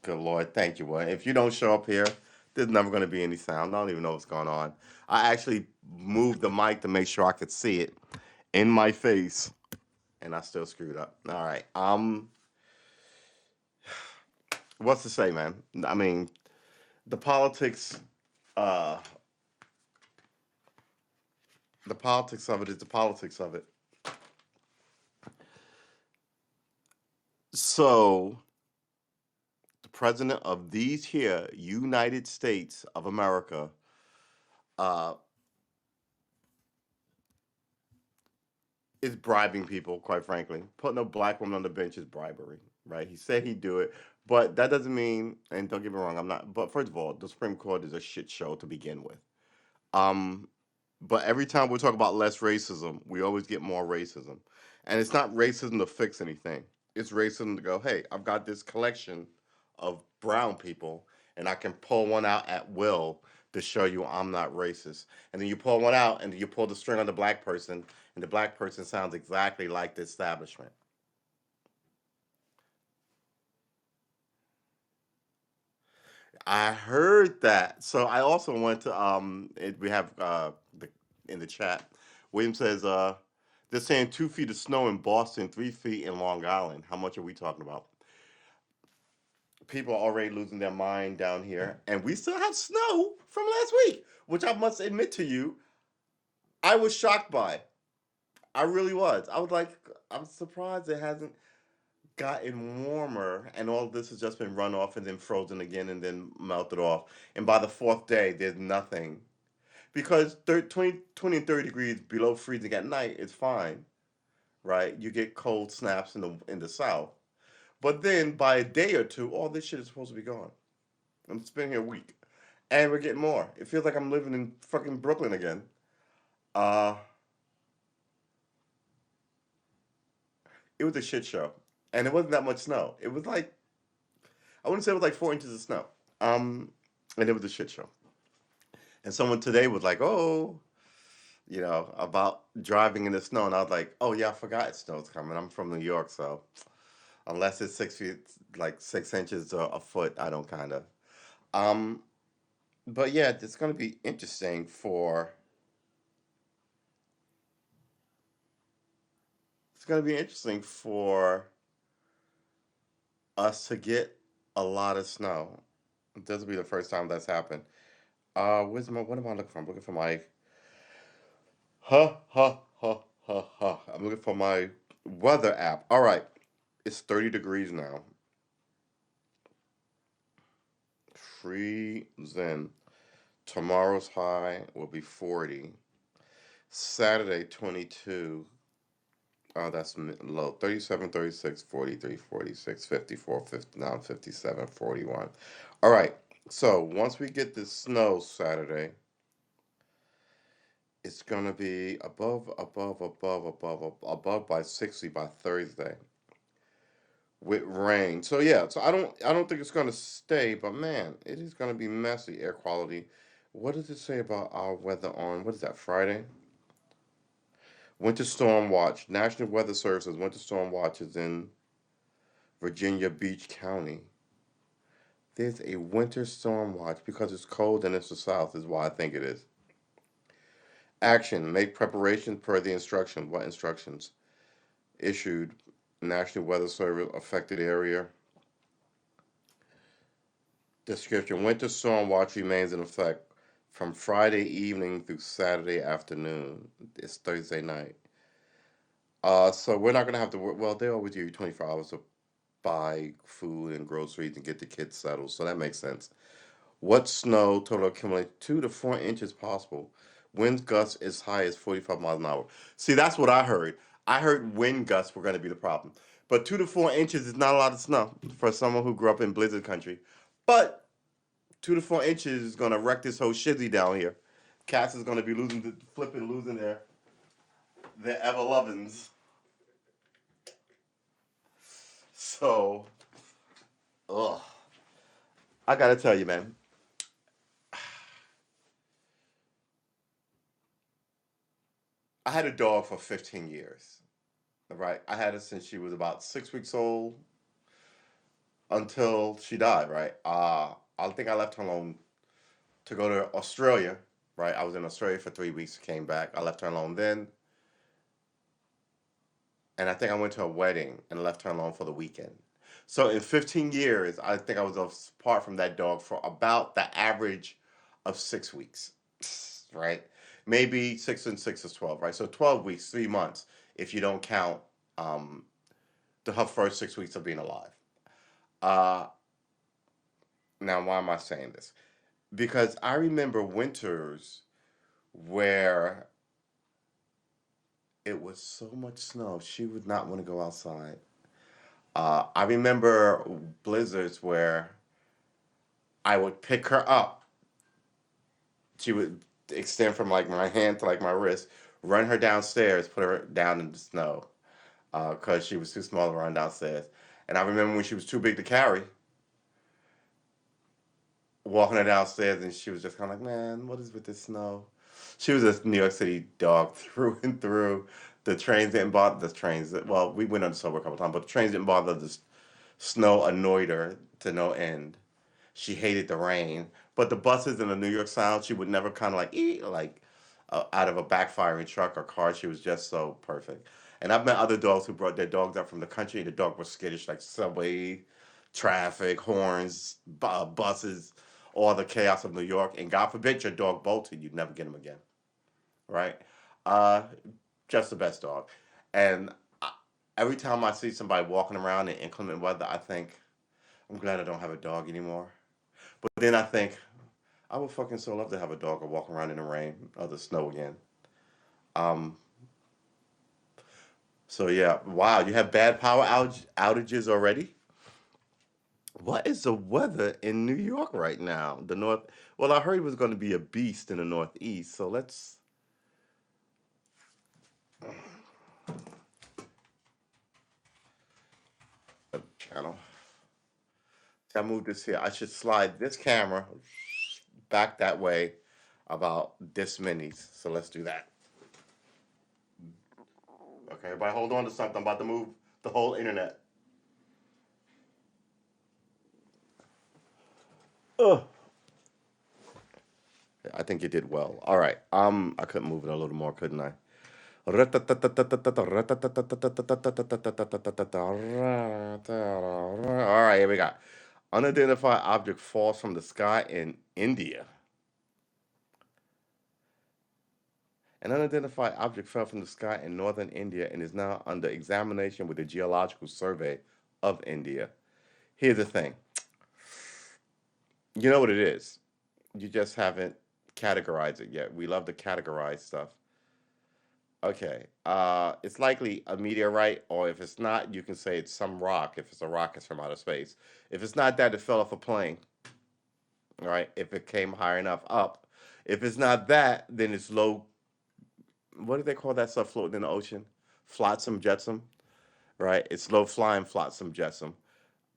Good Lord, thank you, boy. If you don't show up here, there's never going to be any sound. I don't even know what's going on. I actually moved the mic to make sure I could see it in my face, and I still screwed up. All right. What's to say, man? I mean, the politics, uh, the politics of it is the politics of it. So, the president of these here United States of America, uh, is bribing people, quite frankly. Putting a black woman on the bench is bribery, right? He said he'd do it, but that doesn't mean, and don't get me wrong, I'm not, but first of all, the Supreme Court is a shit show to begin with. Um, but every time we talk about less racism, we always get more racism. And it's not racism to fix anything. It's racism to go, hey, I've got this collection of brown people, and I can pull one out at will to show you I'm not racist. And then you pull one out, and then you pull the string on the black person, and the black person sounds exactly like the establishment. I heard that. So I also went to we have in the chat. William says they're saying 2 feet of snow in Boston, 3 feet in Long Island. How much are we talking about? People are already losing their mind down here, and we still have snow from last week, which I must admit to you, I was shocked by. I really was. I was like, I'm surprised it hasn't gotten warmer, and all this has just been run off and then frozen again and then melted off. And by the fourth day, there's nothing. Because 20 and 30 degrees below freezing at night is fine, right? You get cold snaps in the south. But then by a day or two, all this shit is supposed to be gone. It's been here a week. And we're getting more. It feels like I'm living in fucking Brooklyn again. Uh, it was a shit show. And it wasn't that much snow. It was like, I wouldn't say it was like 4 inches of snow. Um, and it was a shit show. And someone today was like, oh, about driving in the snow. And I was like, oh, yeah, I forgot snow's coming. I'm from New York, so unless it's 6 feet, like 6 inches or a foot, I don't kind of. Um, but yeah, it's going to be interesting for. It's going to be interesting for us to get a lot of snow. This will be the first time that's happened. Where's my? What am I looking for? I'm looking for my. Ha. I'm looking for my weather app. All right, it's 30 degrees now. Freezing. Tomorrow's high will be 40. Saturday 22. Oh, that's low. 37, 36, 43, 46, 54, 59, 57, 41. All right. So once we get this snow Saturday, it's gonna be above by 60 by Thursday with rain. So yeah, so I don't think it's gonna stay, but man, it is gonna be messy air quality. What does it say about our weather on what is that, Friday? Winter storm watch. National Weather Service's winter storm watch is in Virginia Beach County. There's a winter storm watch because it's cold and it's the south is why I think it is. Action. Make preparations per the instructions. What instructions? Issued. National Weather Service affected area. Description. Winter storm watch remains in effect from Friday evening through Saturday afternoon. It's Thursday night. So we're not gonna have to work. Well, they always give you 24 hours to buy food and groceries and get the kids settled, so that makes sense. What snow total accumulate 2 to 4 inches possible? Wind gusts as high as 45 miles an hour. See, that's what I heard. I heard wind gusts were going to be the problem. But 2 to 4 inches is not a lot of snow for someone who grew up in blizzard country. But 2 to 4 inches is going to wreck this whole shizzy down here. Cats is going to be losing their ever lovins. So, ugh. I got to tell you, man. I had a dog for 15 years. Right. I had her since she was about 6 weeks old. until she died, right? I think I left her alone to go to Australia, right? I was in Australia for 3 weeks, came back. I left her alone then, and I think I went to a wedding and left her alone for the weekend. So in 15 years, I think I was apart from that dog for about the average of 6 weeks, right? Maybe 6 and 6 is 12, right? So 12 weeks, 3 months, if you don't count um, her first 6 weeks of being alive. Uh, Now, why am I saying this? Because I remember winters where it was so much snow, she would not want to go outside. I remember blizzards where I would pick her up. She would extend from like my hand to like my wrist, run her downstairs, put her down in the snow because she was too small to run downstairs. And I remember when she was too big to carry, walking her downstairs, and she was just kind of like, "Man, what is with this snow?" She was a New York City dog through and through. The trains didn't bother the trains. Well, we went on the subway a couple times, but the trains didn't bother. The snow annoyed her to no end. She hated the rain, but the buses in the New York Sound, she would never kind of like eat like out of a backfiring truck or car. She was just so perfect. And I've met other dogs who brought their dogs up from the country. The dog was skittish, like subway, traffic, horns, buses, all the chaos of New York. And God forbid your dog bolted, you'd never get him again, right? Uh, just the best dog. And I, every time I see somebody walking around in inclement weather, I think, I'm glad I don't have a dog anymore. But then I think, I would fucking so love to have a dog or walk around in the rain or the snow again. Um, so yeah, wow, you have bad power outages already? What is the weather in New York right now? The north. Well, I heard it was going to be a beast in the northeast. So let's channel. I move this here. I should slide this camera back that way about this many. So let's do that. Okay, everybody, hold on to something. I'm about to move the whole internet. Ugh. I think you did well. All right. I couldn't move it a little more, couldn't I? All right, here we go. Unidentified object falls from the sky in India. An unidentified object fell from the sky in northern India and is now under examination with the Geological Survey of India. Here's the thing. You know what it is. You just haven't categorized it yet. We love to categorize stuff. Okay. It's likely a meteorite, or if it's not, you can say it's some rock. If it's a rock, it's from outer space. If it's not that, it fell off a plane. Right? If it came high enough up. If it's not that, then it's low. What do they call that stuff floating in the ocean? Flotsam jetsam. Right? It's low flying flotsam jetsam.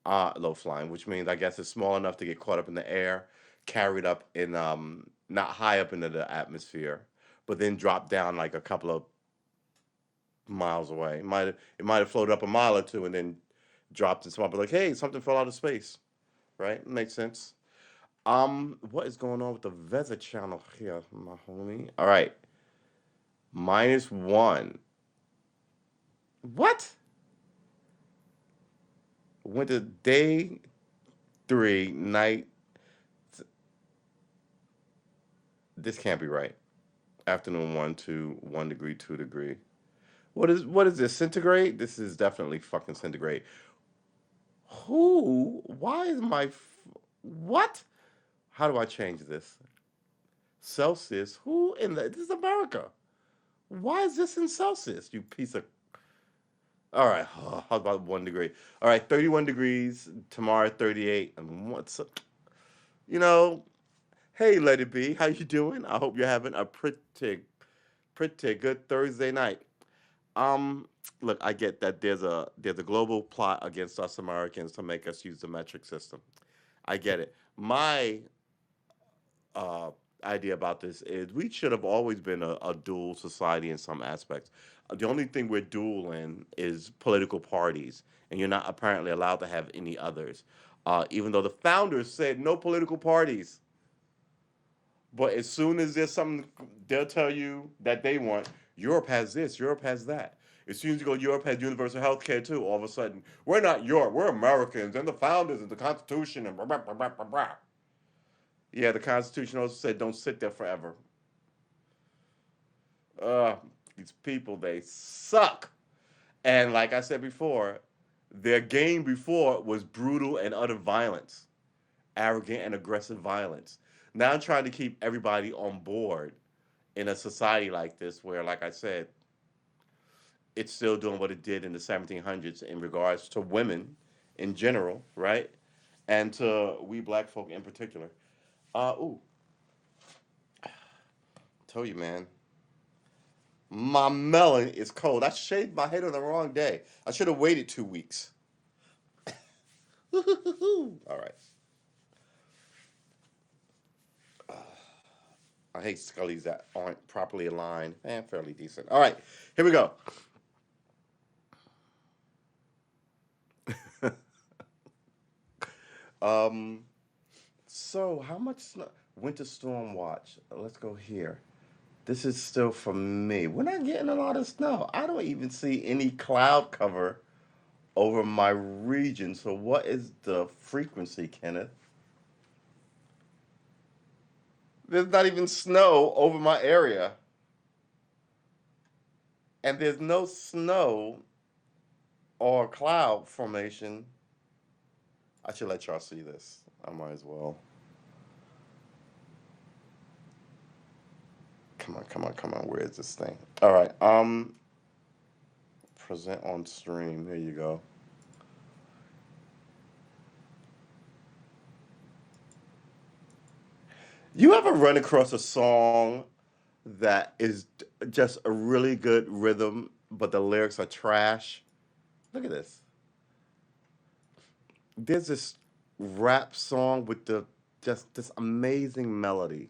Low flying, which means I guess it's small enough to get caught up in the air, carried up in not high up into the atmosphere, but then drop down like a couple of miles away. It might have floated up a mile or two and then dropped in spot. But like, hey, something fell out of space, right? Makes sense. What is going on with the weather channel here, my homie? All right, -1. What? Went to day 3, night. This can't be right. Afternoon 1 to 1 degree, 2 degree. What is this? Centigrade? This is definitely fucking centigrade. Who? Why is my what? How do I change this? Celsius? Who in the? This is America. Why is this in Celsius? You piece of. All right. How about 1 degree? All right. 31 degrees tomorrow. 38. And what's up? You know. Hey, let it be. How you doing? I hope you're having a pretty good Thursday night. Um, Look, I get that there's a global plot against us Americans to make us use the metric system. I get it. My uh, idea about this is we should have always been a dual society in some aspects. The only thing we're dual in is political parties, and you're not apparently allowed to have any others. Even though the founders said no political parties, but as soon as there's something, they'll tell you that they want. Europe has this. Europe has that. As soon as you go, Europe has universal health care too. All of a sudden, we're not Europe. We're Americans, and the founders and the Constitution and blah blah blah blah blah. Blah. Yeah, the Constitution also said don't sit there forever. Uh, these people, they suck. And like I said before, their game before was brutal and utter violence, arrogant and aggressive violence. Now I'm trying to keep everybody on board in a society like this, where, like I said, it's still doing what it did in the 1700s in regards to women in general, right? And to we black folk in particular. Ooh, tell you, man, my melon is cold. I shaved my head on the wrong day. I should have waited 2 weeks. All right. I hate Scullies that aren't properly aligned. Fairly decent. All right, here we go. um, so how much snow? Winter storm watch. Let's go here. This is still for me. We're not getting a lot of snow. I don't even see any cloud cover over my region. So what is the frequency, Kenneth? There's not even snow over my area, and there's no snow or cloud formation. I should let y'all see this. I might as well. Come on, come on, come on. Where is this thing? All right. Present on stream. Here you go. You ever run across a song that is just a really good rhythm, but the lyrics are trash? Look at this. There's this rap song with the just this amazing melody,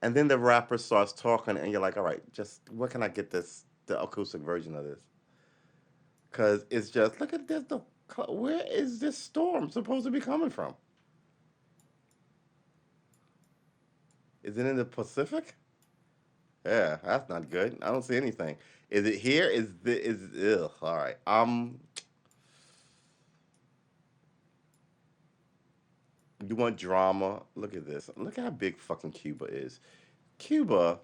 and then the rapper starts talking, and you're like, all right, just where can I get the acoustic version of this? Because it's just look at this. Where is this storm supposed to be coming from? Is it in the Pacific? Yeah, that's not good. I don't see anything. Is it here? Ugh, all right. You want drama? Look at this. Look at how big fucking Cuba is. Cuba,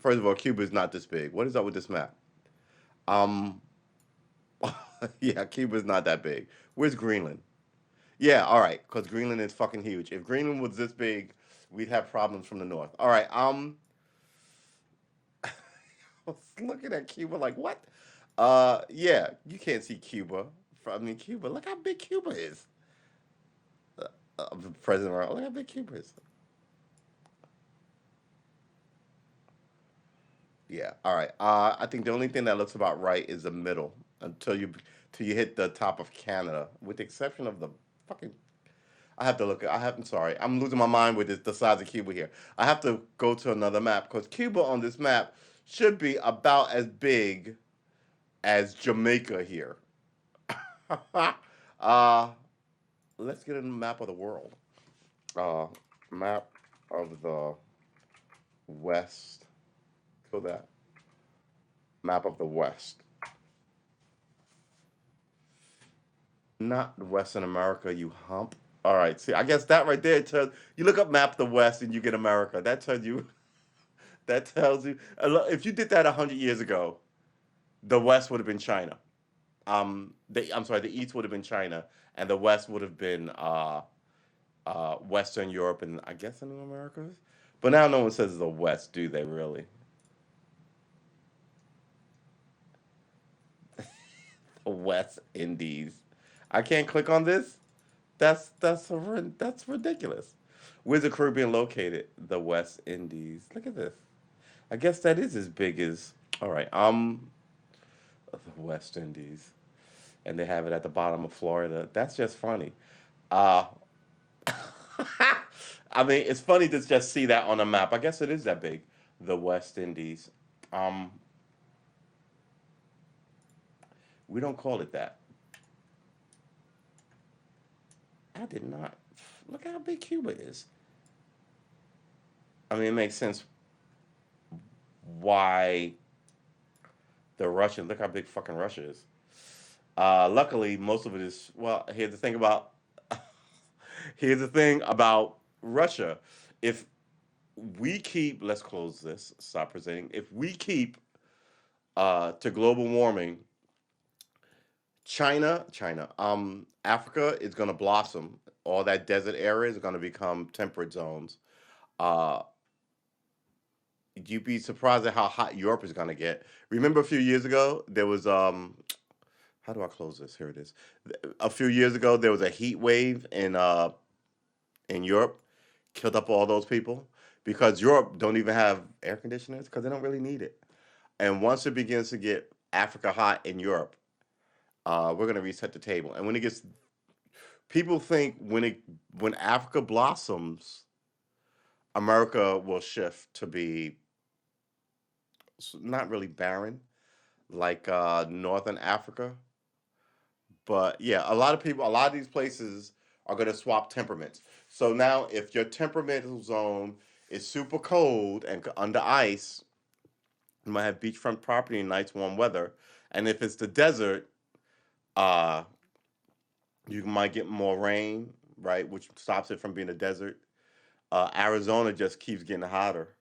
first of all, Cuba is not this big. What is up with this map? Um, yeah, Cuba's not that big. Where's Greenland? Yeah, all right, because Greenland is fucking huge. If Greenland was this big, we'd have problems from the north. All right, I was looking at Cuba like what? Yeah, you can't see Cuba. I mean, Cuba. Look how big Cuba is. President, look how big Cuba is. Yeah. All right. I think the only thing that looks about right is the middle until you hit the top of Canada, with the exception of the fucking. I have to look. I have. I'm sorry. I'm losing my mind with this, the size of Cuba here. I have to go to another map because Cuba on this map should be about as big as Jamaica here. uh, let's get a map of the world. Uh, map of the West. Go that. Map of the West. Not Western America, you hump. All right. See, I guess that right there tells you look up map of the West and you get America. That tells you. That tells you. If you did that 100 years ago, the West would have been China. I'm sorry, the East would have been China, and the West would have been Western Europe and I guess in the Americas. But now no one says the West, do they really? West Indies. I can't click on this. That's ridiculous. Where's the Caribbean located? The West Indies. Look at this. I guess that is as big as. All right. The West Indies, and they have it at the bottom of Florida. That's just funny. Uh, I mean, it's funny to just see that on a map. I guess it is that big, the West Indies. Um, we don't call it that. I did not. Look how big Cuba is. I mean, it makes sense why the Russian. Look how big fucking Russia is. Luckily, most of it is. Well, here's the thing about. Here's the thing about Russia. If we keep, let's close this. Stop presenting. If we keep to global warming, Africa is going to blossom. All that desert area is going to become temperate zones. Uh, you'd be surprised at how hot Europe is going to get. Remember a few years ago there was how do I close this? Here it is. A few years ago there was a heat wave in Europe, killed up all those people because Europe don't even have air conditioners because they don't really need it. And once it begins to get Africa hot in Europe, we're going to reset the table. And when it gets, people think when Africa blossoms, America will shift to be not really barren like Northern Africa. But yeah, a lot of these places are going to swap temperaments. So now, if your temperamental zone is super cold and under ice, you might have beachfront property and nice warm weather. And if it's the desert, uh, you might get more rain, right, which stops it from being a desert. Arizona just keeps getting hotter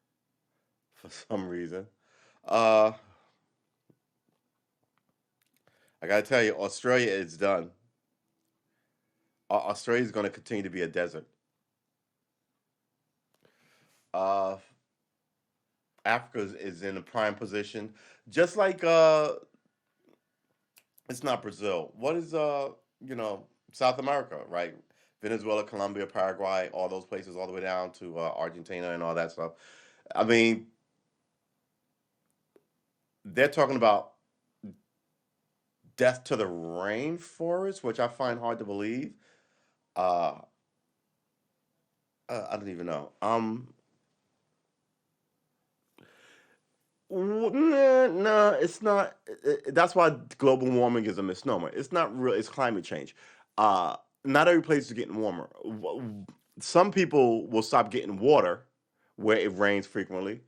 for some reason. Uh, I gotta tell you, Australia is done. Australia is going to continue to be a desert. Uh, Africa is in a prime position, just like it's not Brazil. What is you know South America, right? Venezuela, Colombia, Paraguay, all those places, all the way down to Argentina and all that stuff. I mean, they're talking about death to the rainforest, which I find hard to believe. Uh, I don't even know. Nah, nah, it's not. That's why global warming is a misnomer. It's not real. It's climate change. Uh, Not every place is getting warmer. Some people will stop getting water where it rains frequently.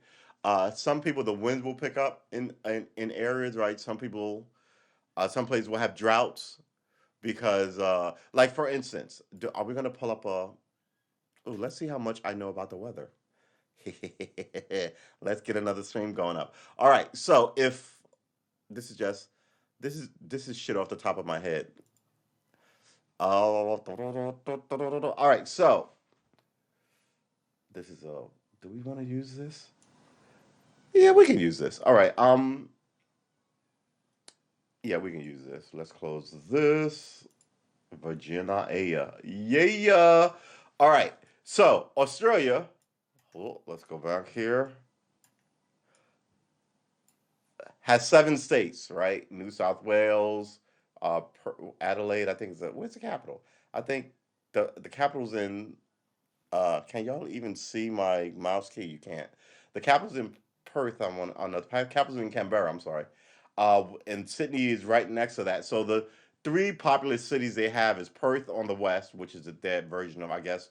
Some people, the winds will pick up in areas, right? Some places will have droughts because, like for instance, are we gonna pull up a? Oh, let's see how much I know about the weather. Let's get another stream going up. All right, so if this is just this is shit off the top of my head. Oh, all right, so this is a. Do we want to use this? Yeah, we can use this. All right. Yeah, we can use this. Let's close this. Virginia. Yeah. All right. So Australia. Oh, let's go back here. Has 7 states, right? New South Wales, Adelaide. I think is where's the capital? I think the capital's in. Can y'all even see my mouse key? You can't. The capital's in Perth. On the capital's in Canberra. I'm sorry. And Sydney is right next to that. So the three populous cities they have is Perth on the west, which is the dead version of, I guess,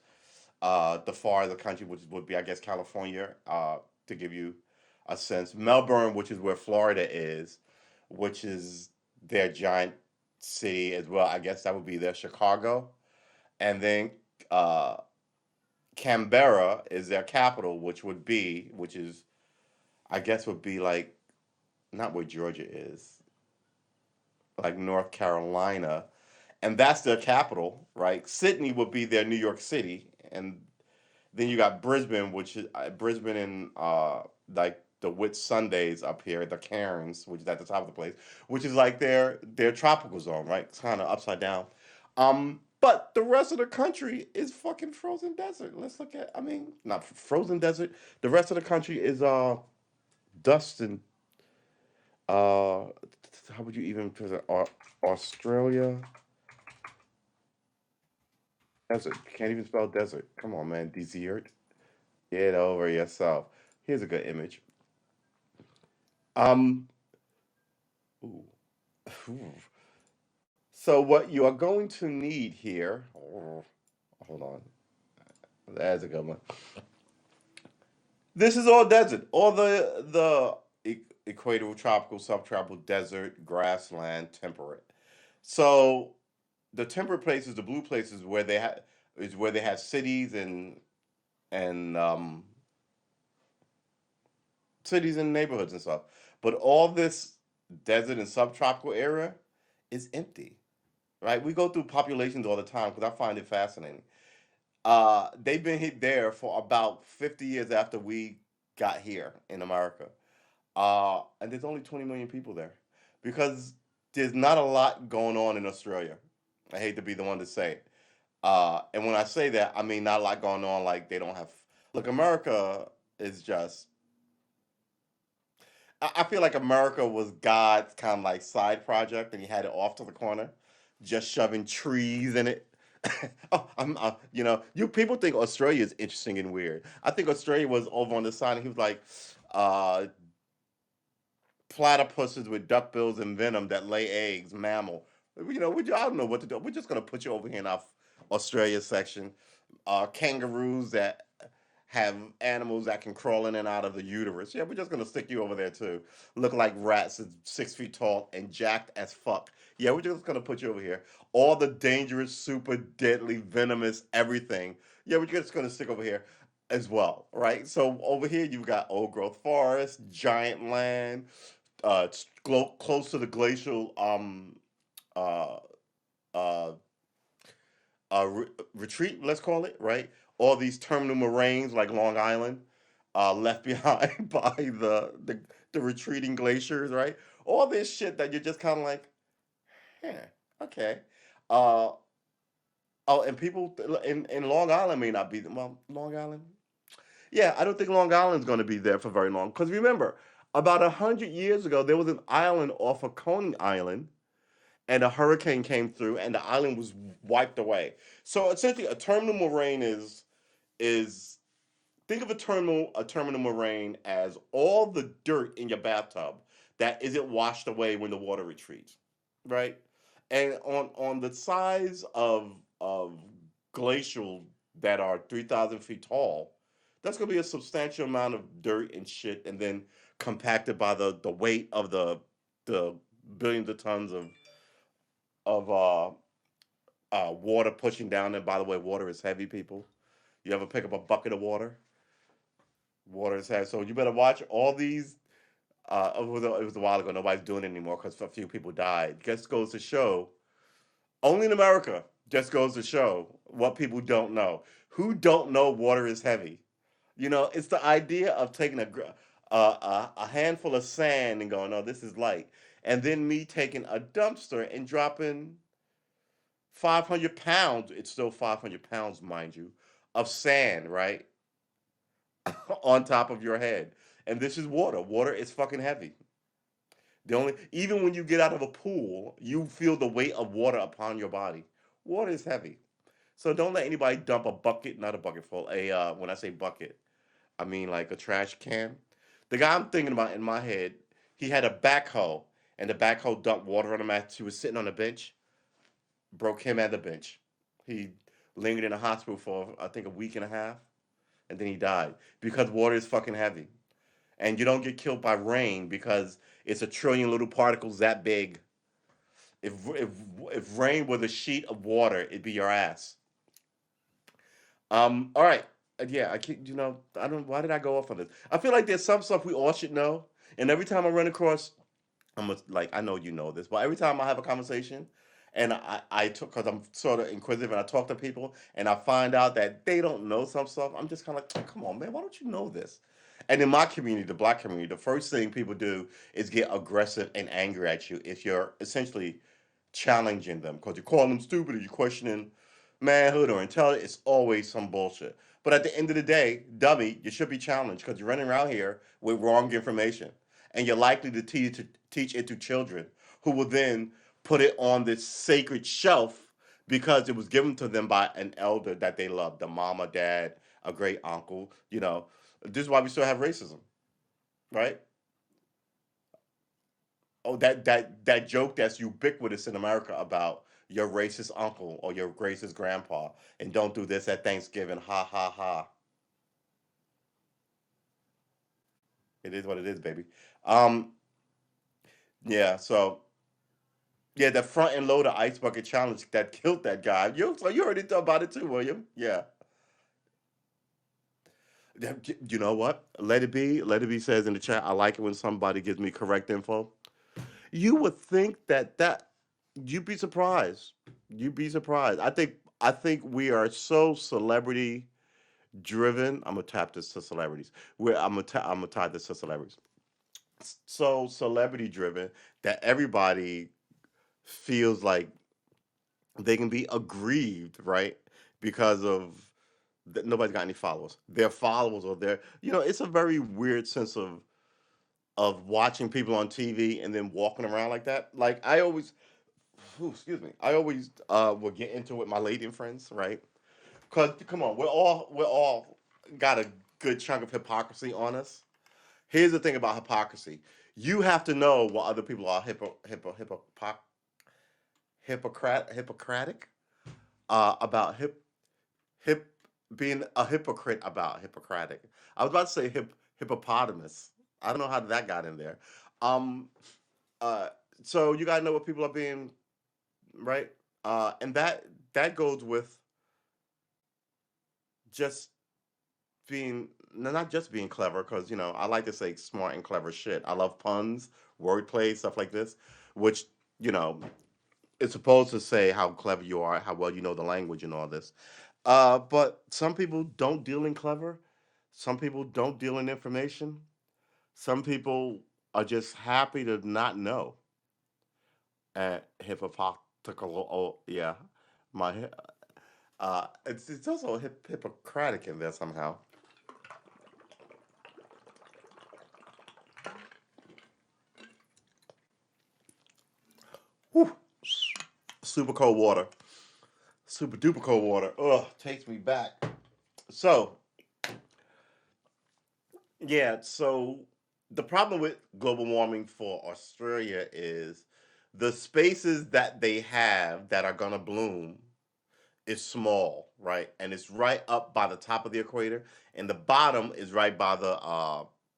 the far of the country, which would be, I guess, California, to give you a sense. Melbourne, which is where Florida is, which is their giant city as well. I guess that would be their Chicago. And then uh, Canberra is their capital, which is, I guess, would be like, not where Georgia is, like North Carolina. And that's their capital, right? Sydney would be their New York City. And then you got Brisbane, which is Brisbane and like the Whit Sundays up here, the Cairns, which is at the top of the place, which is like their tropical zone, right? It's kind of upside down. But the rest of the country is fucking frozen desert. Let's look at. I mean, not frozen desert. The rest of the country is dust and uh, how would you even present Australia Desert. You can't even spell desert. Come on, man. Desert. Get over yourself. Here's a good image. Um. Ooh. Ooh. So what you are going to need here? Oh, hold on. That's a good one. This is all desert. All equatorial, tropical, subtropical, desert, grassland, temperate. So the temperate places, the blue places, where they have is where they have cities and cities and neighborhoods and stuff. But all this desert and subtropical area is empty, right? We go through populations all the time because I find it fascinating. They've been hit there for about 50 years after we got here in America. And there's only 20 million people there because there's not a lot going on in Australia. I hate to be the one to say it. And when I say that, I mean not a lot going on. Like they don't have. Look, America is just. I feel like America was God's kind of like side project, and he had it off to the corner, just shoving trees in it. Oh, you people think Australia is interesting and weird. I think Australia was over on the side, and he was like, uh, platypuses with duckbills and venom that lay eggs, mammal. I don't know what to do. We're just gonna put you over here in our Australia section. Kangaroos that have animals that can crawl in and out of the uterus. Yeah, we're just gonna stick you over there too. Look like rats, is 6 feet tall and jacked as fuck. Yeah, we're just gonna put you over here. All the dangerous, super deadly, venomous everything. Yeah, we're just gonna stick over here as well, right? So over here you've got old growth forest, giant land, close to the glacial uh, uh, retreat, let's call it, right? All these terminal moraines like Long Island, left behind by the retreating glaciers, right? All this shit that you're just kind of like, yeah, okay. Uh, oh, and people in Long Island may not be well. Long Island, yeah, I don't think Long Island's going to be there for very long. Because remember, about 100 years ago, there was an island off of Coney Island and a hurricane came through and the island was wiped away. So essentially, a terminal moraine is think of a terminal moraine as all the dirt in your bathtub that isn't washed away when the water retreats, right? And on the size of glacial that are 3,000 feet tall, that's going to be a substantial amount of dirt and shit, and then compacted by the weight of the billions of tons of water pushing down. And by the way, water is heavy, people. You ever pick up a bucket of water? Water is heavy. So you better watch all these. It was a while ago. Nobody's doing it anymore because a few people died. Just goes to show, only in America, just goes to show what people don't know. Who don't know water is heavy? It's the idea of taking a handful of sand and going, "Oh, this is light," and then me taking a dumpster and dropping 500 pounds. It's still 500 pounds, mind you, of sand, right, on top of your head. And this is water. Water is fucking heavy. Even when you get out of a pool, you feel the weight of water upon your body. Water is heavy. So don't let anybody dump a bucket, not a bucket full. When I say bucket, I mean like a trash can. The guy I'm thinking about in my head, he had a backhoe, and the backhoe dumped water on him as he was sitting on the bench, broke him at the bench. He lingered in the hospital for I think a week and a half, and then he died because water is fucking heavy. And you don't get killed by rain because it's a trillion little particles that big. If rain was a sheet of water, it'd be your ass. All right. Yeah, I keep. I don't. Why did I go off on this? I feel like there's some stuff we all should know, and every time I run across, like I know you know this, but every time I have a conversation, and I took because I'm sort of inquisitive and I talk to people and I find out that they don't know some stuff, I'm just kind of like, come on, man, why don't you know this? And in my community, the black community, the first thing people do is get aggressive and angry at you if you're essentially challenging them because you're calling them stupid or you're questioning manhood or intelligence. It's always some bullshit. But at the end of the day, dummy, you should be challenged because you're running around here with wrong information, and you're likely to teach it to children who will then put it on this sacred shelf because it was given to them by an elder that they loved, the mama, dad, a great uncle. This is why we still have racism, right? Oh, that joke that's ubiquitous in America about your racist uncle or your racist grandpa, and don't do this at Thanksgiving. Ha ha ha. It is what it is, baby. Um, yeah. So yeah, the front and loader ice bucket challenge that killed that guy. You already thought about it too, William. Yeah. You know what? Let it be. Let it be says in the chat. I like it when somebody gives me correct info. You would think that you'd be surprised. You'd be surprised. I think we are so celebrity driven. I'm gonna tap this to celebrities. I'm gonna tie this to celebrities. So celebrity driven that everybody feels like they can be aggrieved, right? Because of nobody's got any followers. Their followers or their, it's a very weird sense of watching people on TV and then walking around like that. Like I always, excuse me, I always will get into it with my lady friends, right? Because come on, we're all got a good chunk of hypocrisy on us. Here's the thing about hypocrisy: you have to know what other people are hippocratic about hip being a hypocrite about Hippocratic. I was about to say hippopotamus. I don't know how that got in there. Um, uh, so you gotta know what people are being, right, and that goes with just being not just being clever, because I like to say smart and clever shit. I love puns, wordplay, stuff like this, which you know it's supposed to say how clever you are, how well you know the language, and all this. But some people don't deal in clever. Some people don't deal in information. Some people are just happy to not know. And hypocritical. Oh, yeah, my. It's also Hippocratic in there somehow. Whew. Super cold water. Super duper cold water. Ugh, takes me back. So yeah, so the problem with global warming for Australia is the spaces that they have that are gonna bloom is small, right? And it's right up by the top of the equator, and the bottom is right by the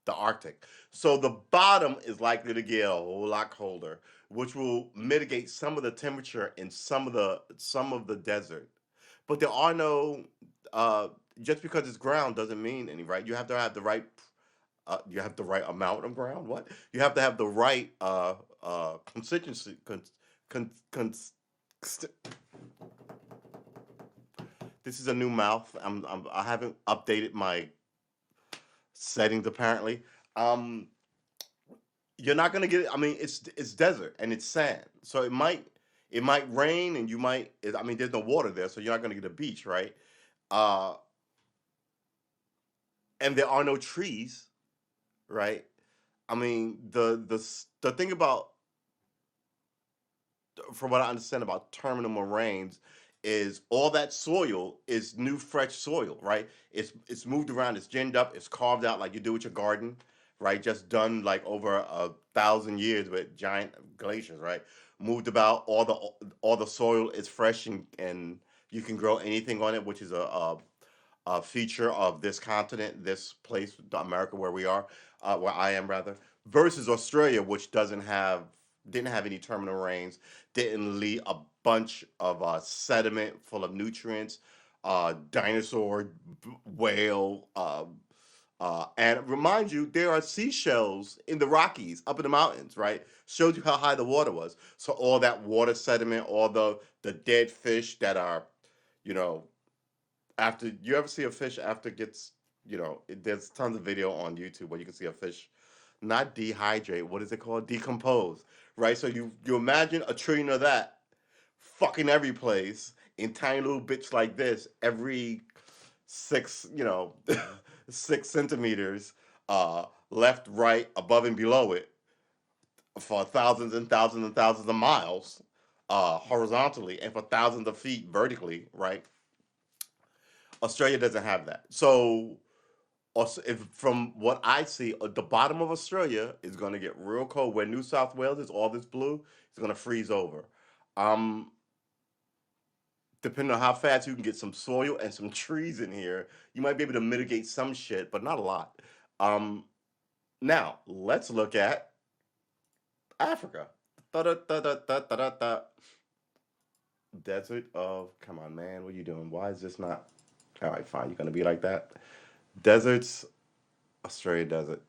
Arctic. So the bottom is likely to get a whole lot colder, which will mitigate some of the temperature in some of the desert. But there are no just because it's ground doesn't mean any, right. You have to have the right you have the right amount of ground. What you have to have the right constituency. Con, con, this is a new mouth. I haven't updated my settings apparently. Um, you're not gonna get it. I mean, it's desert and it's sand, so it might rain and I mean, there's no water there, so you're not gonna get a beach, right? Uh, and there are no trees, right? I mean, the thing about, from what I understand about terminal moraines, is all that soil is new, fresh soil, right? It's moved around, it's ginned up, it's carved out like you do with your garden, right? Just done like over 1,000 years with giant glaciers, right? Moved about, all the soil is fresh, and you can grow anything on it, which is a feature of this continent, this place, America, where we are, where I am rather, versus Australia, which didn't have any terminal rains, didn't leave a bunch of sediment full of nutrients, dinosaur, whale, and remind you, there are seashells in the Rockies, up in the mountains, right? Shows you how high the water was. So all that water sediment, all the dead fish that are, you know, after you ever see a fish after it gets, there's tons of video on YouTube where you can see a fish not dehydrate. What is it called? Decompose, right? So you imagine a trillion of that fucking every place in tiny little bits like this every six, 6 centimeters, left, right, above and below it, for thousands and thousands and thousands of miles. horizontally and for thousands of feet vertically, right? Australia doesn't have that. So, if from what I see, the bottom of Australia is going to get real cold. Where New South Wales is, all this blue, it's going to freeze over. Um, Depending on how fast you can get some soil and some trees in here, you might be able to mitigate some shit, but not a lot. Um, Now let's look at Africa. Da-da-da-da-da-da-da. Desert of, come on, man, what are you doing? Why is this not? All right, fine. You're gonna be like that. Deserts, Australia desert,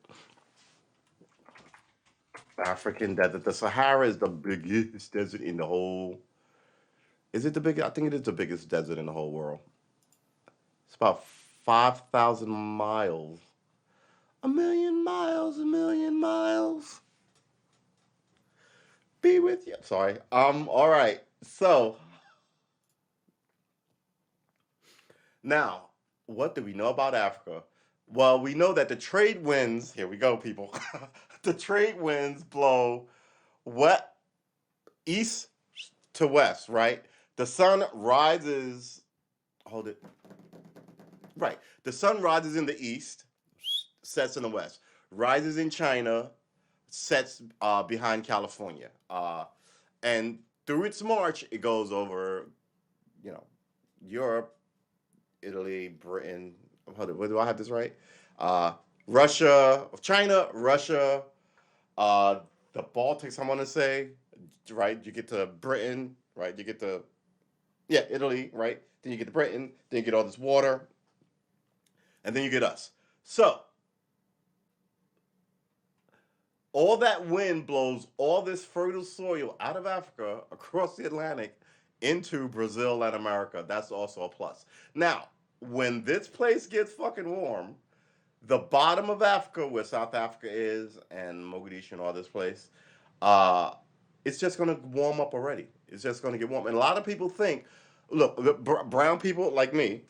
African desert. The Sahara is the biggest desert in the whole. Is it the biggest? I think it is the biggest desert in the whole world. It's about 5,000 miles. A million miles. A million miles. Be with you. Sorry. All right. So now, what do we know about Africa? Well, we know that the trade winds. Here we go, people. The trade winds blow what east to west, right? The sun rises. Hold it. Right. The sun rises in the east, sets in the west. Rises in China, sets behind California. And through its march, it goes over, you know, Europe, Italy, Britain. Hold on, do I have this right? Uh, Russia, China, Russia, uh, the Baltics. I want to say, right? You get to Britain, right? You get to, yeah, Italy, right? Then you get to Britain. Then you get all this water, and then you get us. So all that wind blows all this fertile soil out of Africa across the Atlantic into Brazil and America. That's also a plus. Now, when this place gets fucking warm, the bottom of Africa, where South Africa is, and Mogadishu and all this place, uh, it's just going to warm up already. It's just going to get warm. And a lot of people think, look, brown people like me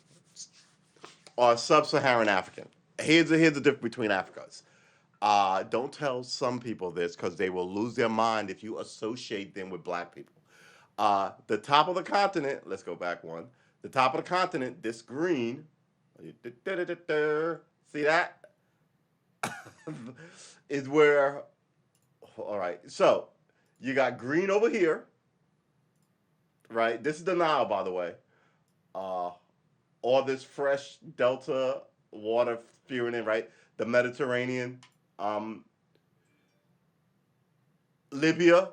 are sub-Saharan African. Here's the difference between Africas. Don't tell some people this because they will lose their mind if you associate them with black people. The top of the continent, let's go back one. The top of the continent, this green, see that? Is where, all right, so you got green over here, right? This is the Nile, by the way. Uh, all this fresh delta water spewing in, right? The Mediterranean. Um, Libya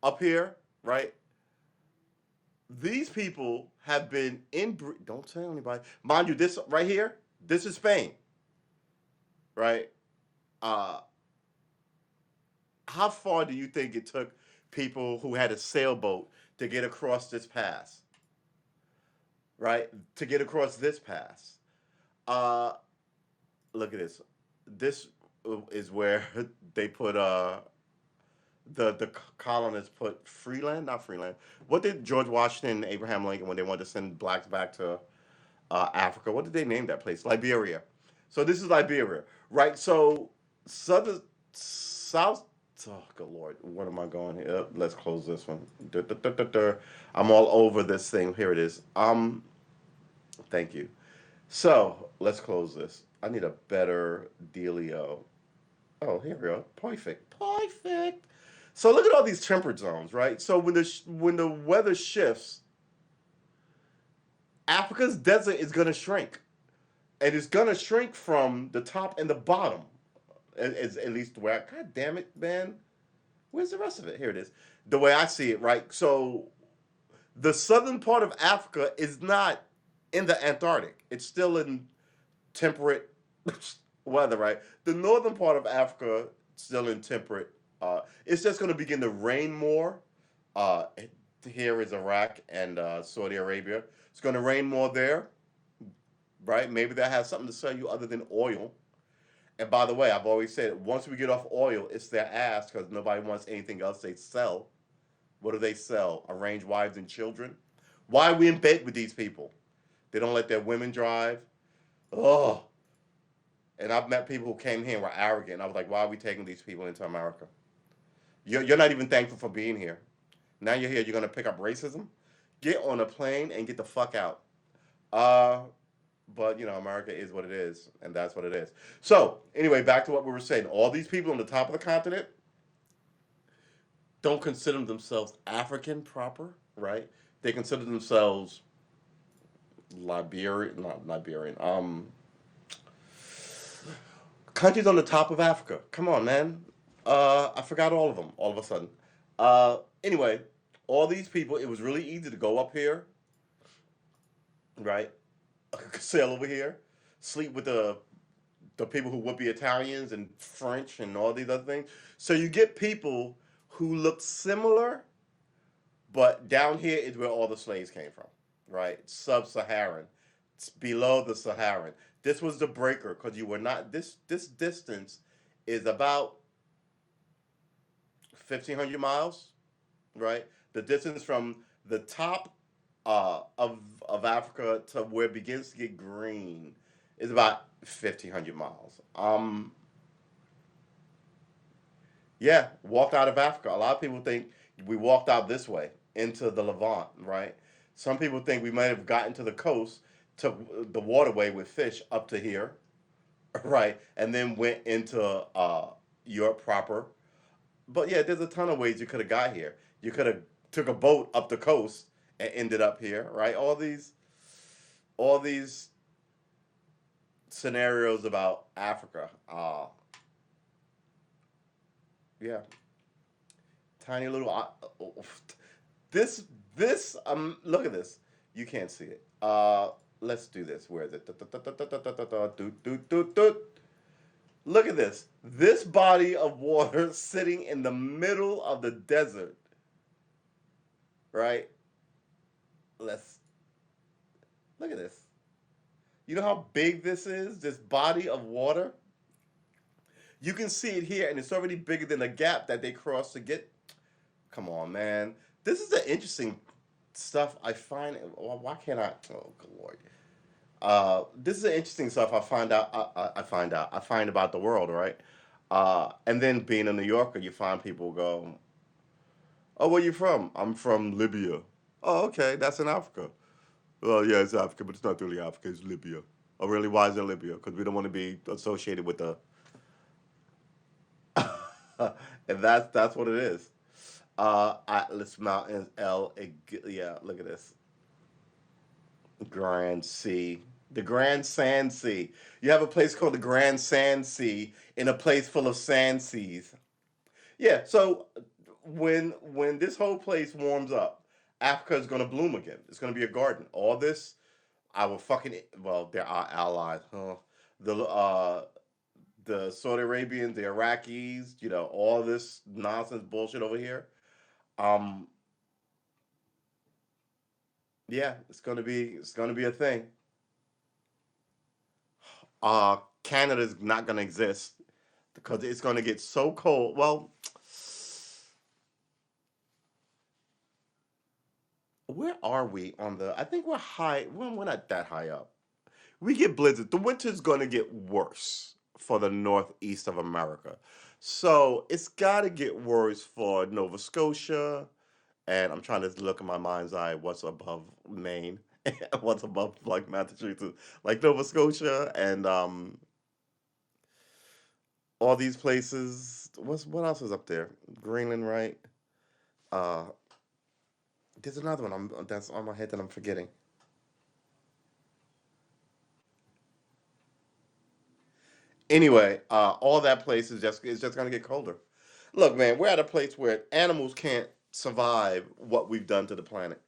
up here, right? These people have been in. Don't tell anybody. Mind you, this right here, this is Spain, right? Uh, how far do you think it took people who had a sailboat to get across this pass, right? To get across this pass. Uh, Look at this. This is where they put the colonists put Freeland, not Freeland. What did George Washington and Abraham Lincoln when they wanted to send blacks back to Africa? What did they name that place? Liberia. So this is Liberia, right? So southern South. Oh, good lord, what am I going here? Let's close this one. Duh, duh, duh, duh, duh. I'm all over this thing. Here it is. Thank you. So let's close this. I need a better dealio. Oh, here we go. Perfect. Perfect. So look at all these temperate zones, right? So when the weather shifts, Africa's desert is going to shrink, and it's going to shrink from the top and the bottom. Is at least the way. God damn it, man. Where's the rest of it? Here it is. The way I see it, right? So the southern part of Africa is not in the Antarctic. It's still in temperate weather, right? The northern part of Africa still in temperate. It's just going to begin to rain more. Uh, Here is Iraq and Saudi Arabia. It's going to rain more there, right? Maybe that has something to sell you other than oil. And by the way, I've always said once we get off oil, it's their ass because nobody wants anything else they sell. What do they sell? Arranged wives and children. Why are we in bed with these people? They don't let their women drive. Oh, and I've met people who came here and were arrogant. I was like, why are we taking these people into America? You're not even thankful for being here. Now you're here. You're gonna pick up racism. Get on a plane and get the fuck out. Uh, but you know, America is what it is, and that's what it is. So anyway, back to what we were saying. All these people on the top of the continent don't consider themselves African proper, right? They consider themselves Liberian, not Liberian. Countries on the top of Africa. Come on, man. I forgot all of them all of a sudden. Anyway, all these people. It was really easy to go up here, right? Sail over here, sleep with the people who would be Italians and French and all these other things. So you get people who look similar, but down here is where all the slaves came from, right? Sub-Saharan, it's below the Saharan. This was the breaker because you were not this distance is about 1,500 miles, right? The distance from the top of Africa to where it begins to get green is about 1,500 miles. Yeah, walked out of Africa. A lot of people think we walked out this way into the Levant, right? Some people think we might have gotten to the coast, took the waterway with fish up to here, right, and then went into Europe proper. But yeah, there's a ton of ways you could have got here. You could have took a boat up the coast and ended up here, right? All these scenarios about Africa. Yeah, tiny little. This look at this. You can't see it. Let's do this. Where is it? Look at this. This body of water sitting in the middle of the desert, right? Let's look at this. You know how big this is? This body of water? You can see it here, and it's already bigger than the gap that they crossed to get. Come on, man. This is the interesting stuff I find. Why can't I? Oh, good lord. This is the interesting stuff I find out. I find about the world, right? And then being a New Yorker, you find people go, "Oh, where you from? I'm from Libya." Oh, okay, that's in Africa. Well, yeah, it's Africa, but it's not really Africa. It's Libya. Oh, really? Why is it Libya? Because we don't want to be associated with the. And that's what it is. Atlas Mountains, yeah, look at this. Grand Sea. The Grand Sand Sea. You have a place called the Grand Sand Sea in a place full of sand seas. Yeah, so when this whole place warms up, Africa is gonna bloom again. It's gonna be a garden. All this, I will fucking well, they're our allies. Huh? The Saudi Arabians, the Iraqis, all this nonsense bullshit over here. Um, yeah, it's gonna be a thing. Canada's not gonna exist because it's gonna get so cold. Well, where are we on the? I think we're high. Well, we're not that high up. We get blizzard. The winter's gonna get worse for the northeast of America. So it's gotta get worse for Nova Scotia. And I'm trying to look in my mind's eye what's above Maine, what's above like Massachusetts, like Nova Scotia, and all these places. What else is up there? Greenland, right? Uh, there's another one. That's on my head that I'm forgetting. Anyway, all that place is just gonna get colder. Look, man, we're at a place where animals can't survive what we've done to the planet.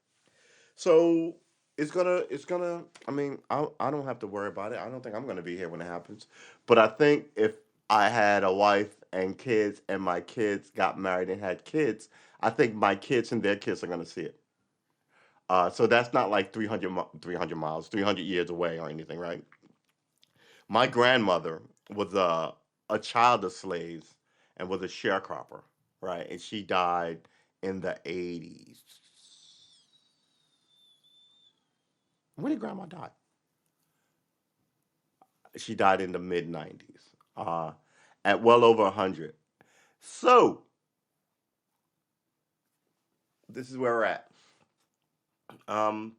So it's gonna. I mean, I don't have to worry about it. I don't think I'm gonna be here when it happens. But I think if I had a wife and kids, and my kids got married and had kids, I think my kids and their kids are gonna see it. So that's not like 300 miles, 300 years away or anything, right? My grandmother was a child of slaves and was a sharecropper, right? And she died in the 80s. When did grandma die? She died in the mid 90s, at well over 100. So This is where we're at.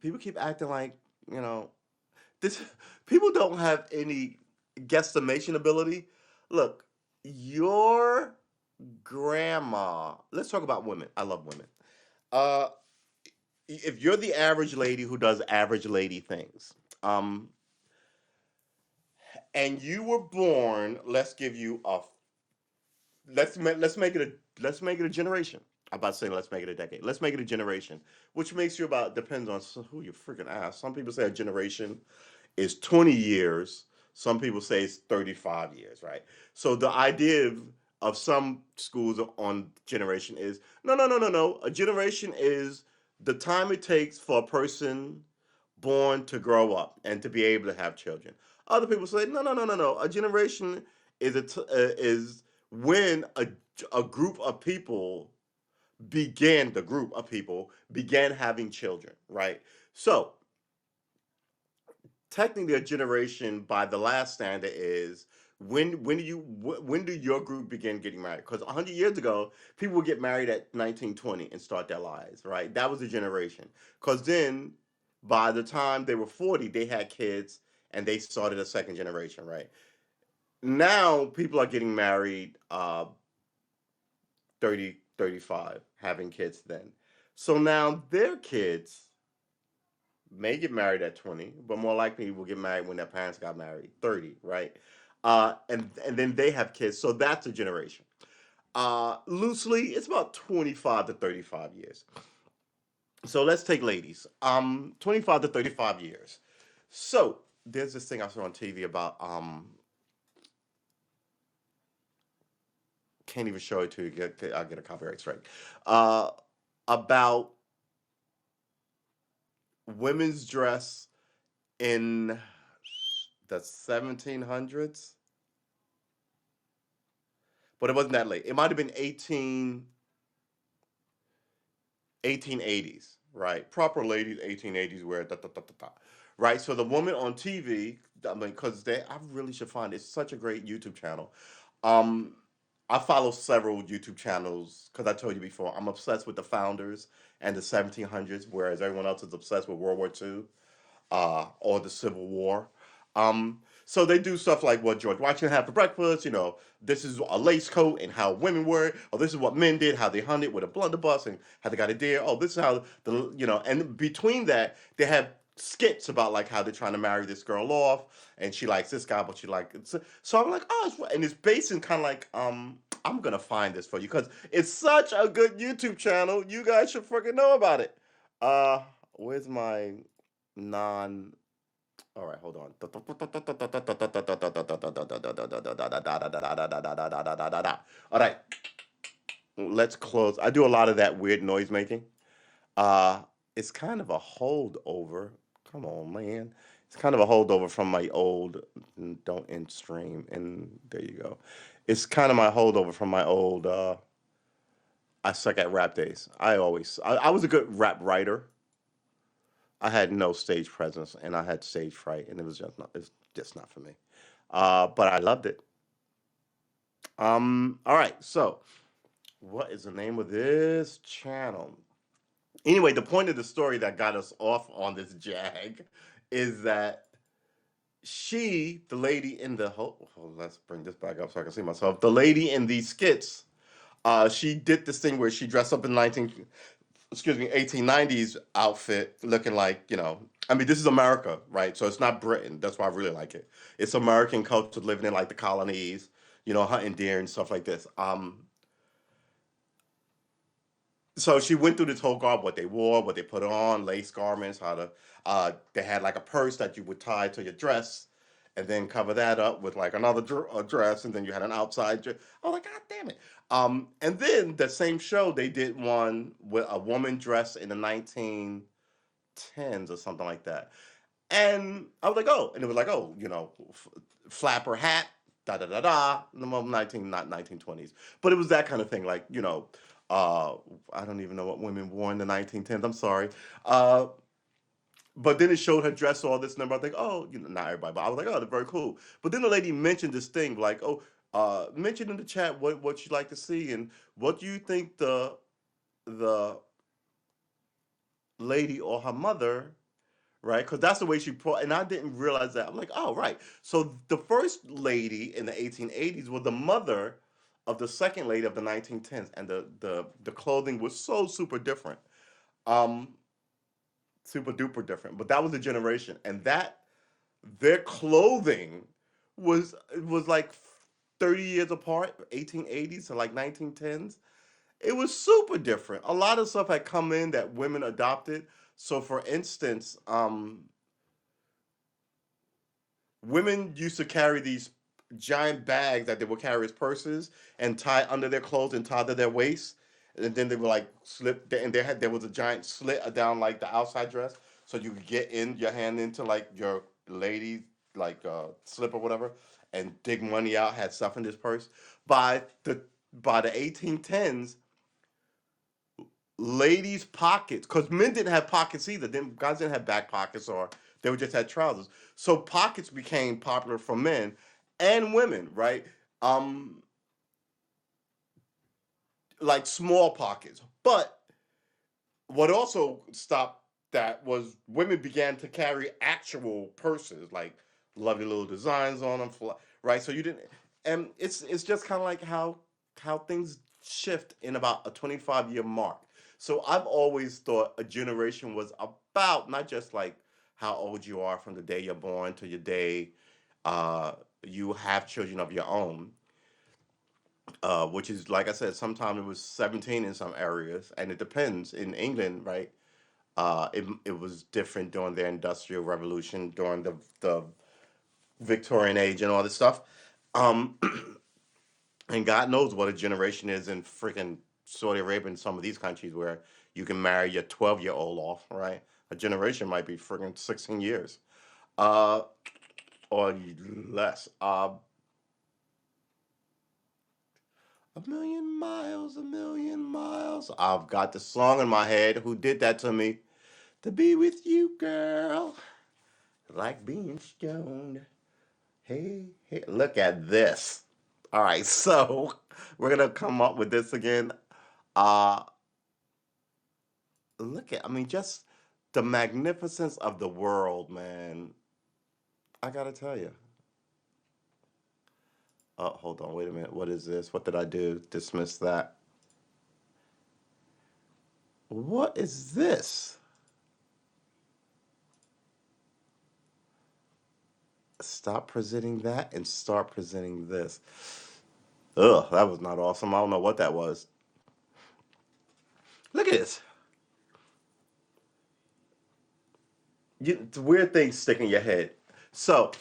People keep acting like, you know, this. People don't have any guesstimation ability. Look, your grandma. Let's talk about women. I love women. Uh, if you're the average lady who does average lady things, um, and you were born, let's give you a let's make it a generation. I'm about to say let's make it a decade. Let's make it a generation, which makes you about depends on who you freaking ask. Some people say a generation is 20 years. Some people say it's 35 years, right? So the idea of some schools on generation is no, no, no, no, no. A generation is the time it takes for a person born to grow up and to be able to have children. Other people say no, no, no, no, no. A generation is when a group of people the group of people began having children, right? So technically a generation by the last standard is when do your group begin getting married? Because 100 years ago people would get married at 1920 and start their lives, right? That was a generation. Because then by the time they were 40 they had kids and they started a second generation, right? Now people are getting married 30, 35, having kids then. So now their kids may get married at 20, but more likely will get married when their parents got married, 30, right? And then they have kids. So that's a generation. Loosely, it's about 25 to 35 years. So let's take ladies. 25 to 35 years. So there's this thing I saw on TV about can't even show it to you. I'll get a copyright strike. Uh, about women's dress in the 1700s, but it wasn't that late. It might have been 1880s, right? Proper ladies, 1880s wear da da da da da. Right? So the woman on TV, I mean, because I really should find it's such a great YouTube channel. Um, I follow several YouTube channels because I told you before, I'm obsessed with the founders and the 1700s, whereas everyone else is obsessed with World War II or the Civil War. So they do stuff like what George Washington had for breakfast. You know, this is a lace coat and how women wear it. Or this is what men did, how they hunted with a blunderbuss and how they got a deer. Oh, this is how and between that they have skits about like how they're trying to marry this girl off, and she likes this guy, but she like so I'm like, oh, and it's based in kind of like I'm gonna find this for you because it's such a good YouTube channel. You guys should freaking know about it. Where's my non all right, hold on. All right, let's close. I do a lot of that weird noise making. Uh, it's kind of a holdover. Come on, man. It's kind of a holdover from my old don't end stream, and there you go. It's kind of my holdover from my old I suck at rap days. I was a good rap writer. I had no stage presence and I had stage fright, and it's just not for me. But I loved it. All right, so what is the name of this channel? Anyway, the point of the story that got us off on this jag is that the lady in the let's bring this back up so I can see myself. The lady in these skits, she did this thing where she dressed up in 1890s outfit looking like, I mean, this is America, right? So it's not Britain. That's why I really like it. It's American culture living in like the colonies, hunting deer and stuff like this. So she went through this whole garb, what they wore, what they put on, lace garments, they had like a purse that you would tie to your dress and then cover that up with like another dress, and then you had an outside dress. Oh, like, God damn it. And then the same show, they did one with a woman dressed in the 1910s or something like that. And I was like, oh, and it was like, oh, flapper hat, da da da da, not 1920s, but it was that kind of thing, like uh, I don't even know what women wore in the 1910s. I'm sorry, but then it showed her dress all this number. I think, oh, not everybody, but I was like, oh, they're very cool. But then the lady mentioned this thing, like, oh, mentioned in the chat what you'd like to see and what do you think the lady or her mother, right? Because that's the way she put. And I didn't realize that. I'm like, oh, right. So the first lady in the 1880s was the mother of the second lady of the 1910s, and the clothing was so super different, um, super duper different. But that was the generation, and that their clothing was like 30 years apart, 1880s to like 1910s. It was super different. A lot of stuff had come in that women adopted. So, for instance, women used to carry these giant bags that they would carry as purses and tie under their clothes and tie to their waist, and then they would like slip. And there was a giant slit down like the outside dress, so you could get in your hand into like your lady like slip or whatever, and dig money out. Had stuff in this purse. By the by the 1810s, ladies' pockets, because men didn't have pockets either. Then guys didn't have back pockets, or they would just had trousers. So pockets became popular for men and women, right? Um, like small pockets. But what also stopped that was women began to carry actual purses, like lovely little designs on them, right? So you didn't, and it's just kind of like how things shift in about a 25-year mark. So I've always thought a generation was about not just like how old you are from the day you're born to your day uh, you have children of your own, which is like I said, sometimes it was 17 in some areas, and it depends. In England, right? It was different during the Industrial Revolution, during the Victorian Age, and all this stuff. Um, and God knows what a generation is in freaking Saudi Arabia and some of these countries where you can marry your 12-year-old off, right? A generation might be freaking 16 years, uh, or less. A million miles, a million miles. I've got the song in my head. Who did that to me? To be with you, girl, like being stoned. Hey, hey, look at this. All right, so we're gonna come up with this again. Uh, I mean, just the magnificence of the world, man. I gotta tell you. Oh, hold on, wait a minute. What is this? What did I do? Dismiss that. What is this? Stop presenting that and start presenting this. Ugh, that was not awesome. I don't know what that was. Look at this. It's weird things stick in your head. So,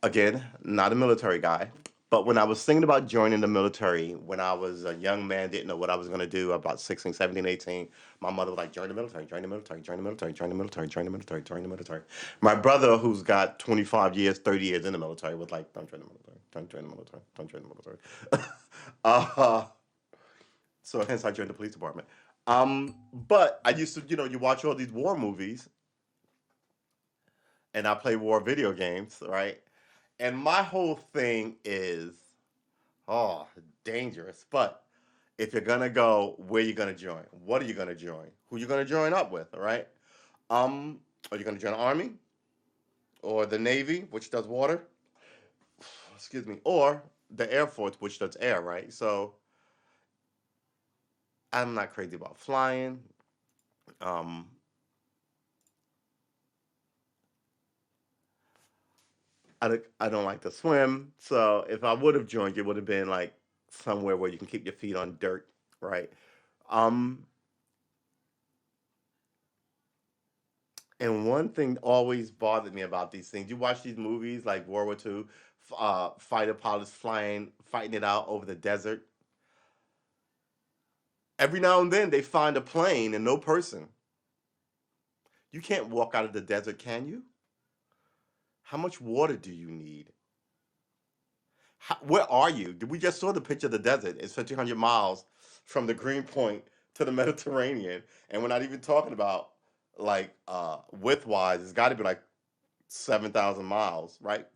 again, not a military guy, but when I was thinking about joining the military when I was a young man, didn't know what I was going to do, about 16, 17, 18, my mother was like, join the military, join the military, join the military, join the military, join the military, join the military. My brother, who's got 25 years, 30 years in the military, was like, don't join the military, don't join the military, don't join the military. uh, so hence I joined the police department. But I used to, you watch all these war movies, and I play war video games, right? And my whole thing is, oh, dangerous. But if you're gonna go, where you gonna join? What are you gonna join? Who you gonna join up with? All right. Um, are you gonna join the army or the navy, which does water? Excuse me, or the air force, which does air, right? So I'm not crazy about flying. Um, I don't like to swim. So if I would have joined, it would have been like somewhere where you can keep your feet on dirt, right? Um, And one thing always bothered me about these things. You watch these movies like World War II, fighter pilots fighting it out over the desert. Every now and then they find a plane and no person. You can't walk out of the desert, can you? How much water do you need? Where are you? We just saw the picture of the desert. It's 1,500 miles from the Green Point to the Mediterranean, and we're not even talking about like width wise. It's got to be like 7,000 miles, right?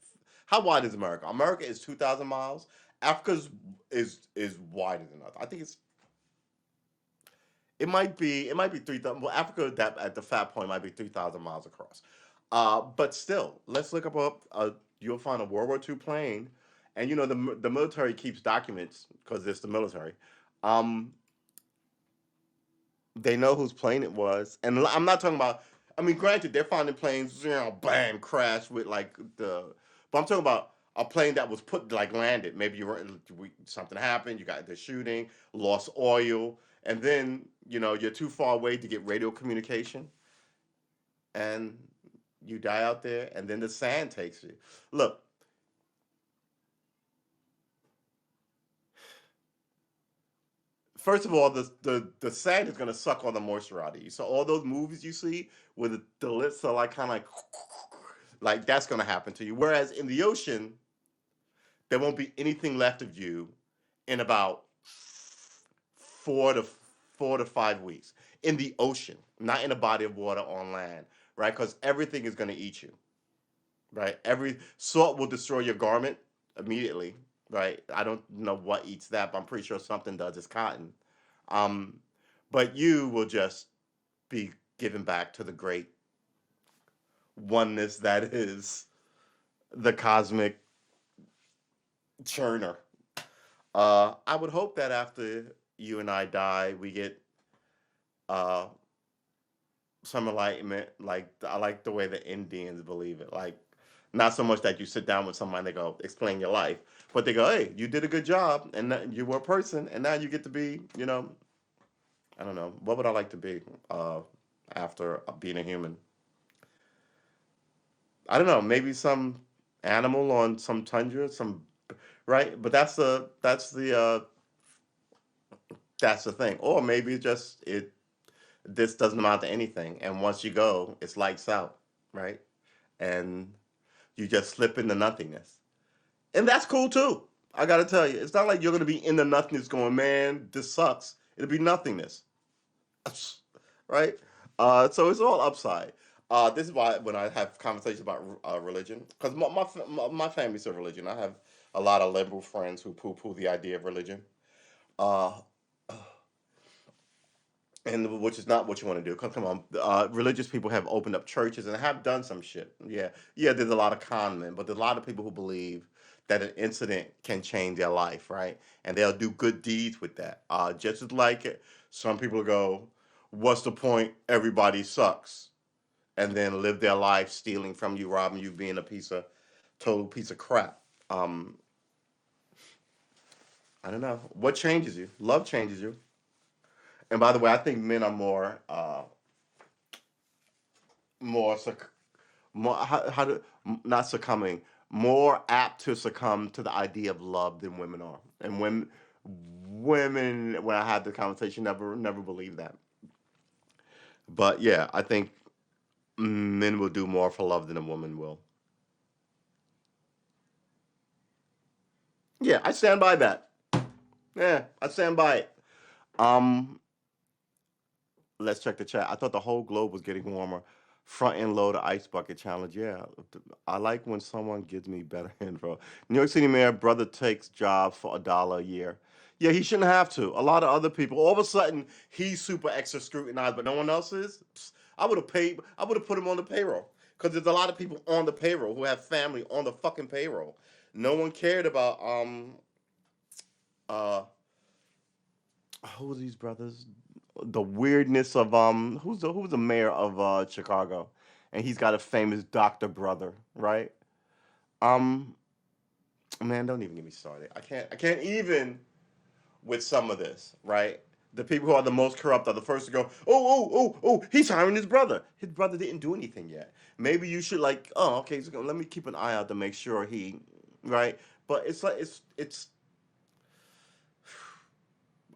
How wide is America? America is 2,000 miles. Africa's is wider than us. I think It might be 3,000. Well, Africa that at the fat point might be 3,000 miles across. But still, let's look up you'll find a World War II plane, and the military keeps documents because it's the military. Um, they know whose plane it was, and I'm not talking about. I mean, granted, they're finding planes, bam, crash with like but I'm talking about a plane that was put like landed. Maybe something happened, you got the shooting, lost oil, and then you're too far away to get radio communication, and you die out there, and then the sand takes you. Look, first of all, the sand is gonna suck all the moisture out of you. So all those movies you see where the lips are like kind of like that's gonna happen to you. Whereas in the ocean, there won't be anything left of you in about 4 to 5 weeks in the ocean, not in a body of water on land, right? Because everything is gonna eat you, right? Every salt will destroy your garment immediately, right? I don't know what eats that, but I'm pretty sure something does. It's cotton. Um, but you will just be given back to the great oneness that is the cosmic churner. I would hope that after you and I die, we get uh, some enlightenment. Like I like the way the Indians believe it. Like not so much that you sit down with someone and they go explain your life, but they go, "Hey, you did a good job, and you were a person, and now you get to be, I don't know, what would I like to be after being a human? I don't know, maybe some animal on some tundra, some right. But that's the thing, or maybe it's just it. This doesn't amount to anything, and once you go, it's lights out, right? And you just slip into nothingness, and that's cool too. I gotta tell you, it's not like you're gonna be in the nothingness going, man, this sucks. It'll be nothingness, right? So it's all upside. This is why when I have conversations about religion, because my family's a religion. I have a lot of liberal friends who poo-poo the idea of religion, uh, and which is not what you want to do. Come on, religious people have opened up churches and have done some shit. Yeah, yeah. There's a lot of con men, but there's a lot of people who believe that an incident can change their life, right? And they'll do good deeds with that. Just as like it, some people go, "What's the point? Everybody sucks," and then live their life stealing from you, robbing you, being a total piece of crap. Um, I don't know what changes you. Love changes you. And by the way, I think men are more more how to not succumbing, more apt to succumb to the idea of love than women are. And women, when I had the conversation, never believed that. But yeah, I think men will do more for love than a woman will. Yeah, I stand by that. Yeah, I stand by it. Um, let's check the chat. I thought the whole globe was getting warmer. Front end loader ice bucket challenge. Yeah, I like when someone gives me better info. New York City mayor brother takes job for $1 a year. Yeah, he shouldn't have to. A lot of other people. All of a sudden, he's super extra scrutinized, but no one else is. Psst, I would have paid. I would have put him on the payroll because there's a lot of people on the payroll who have family on the fucking payroll. No one cared about uh who are these brothers? The weirdness of who's the mayor of Chicago, and he's got a famous doctor brother, right? Um, man, don't even get me started. I can't even with some of this, right? The people who are the most corrupt are the first to go, oh, he's hiring his brother. His brother didn't do anything yet. Maybe you should like, oh, okay, so let me keep an eye out to make sure he, right? But it's like it's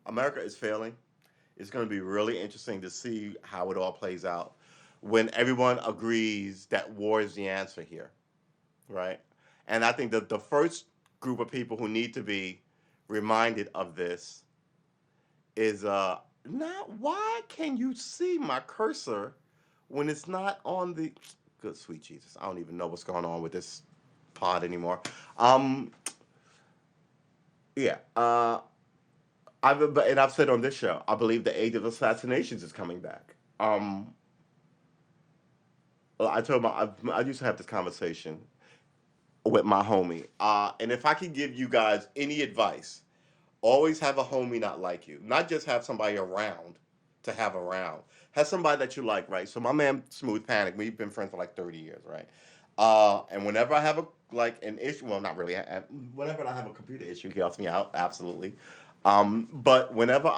America is failing. It's going to be really interesting to see how it all plays out when everyone agrees that war is the answer here, right? And I think that the first group of people who need to be reminded of this is not why can you see my cursor when it's not on the good sweet Jesus. I don't even know what's going on with this pod anymore. Um yeah, I've said on this show, I believe the age of assassinations is coming back. I told I used to have this conversation with my homie, and if I could give you guys any advice, always have a homie not like you. Not just have somebody around to have around. Have somebody that you like, right? So my man Smooth Panic, we've been friends for like 30 years, right? And whenever I have a like an issue, well, not really. Whenever I have a computer issue, he helps me out, absolutely. But whenever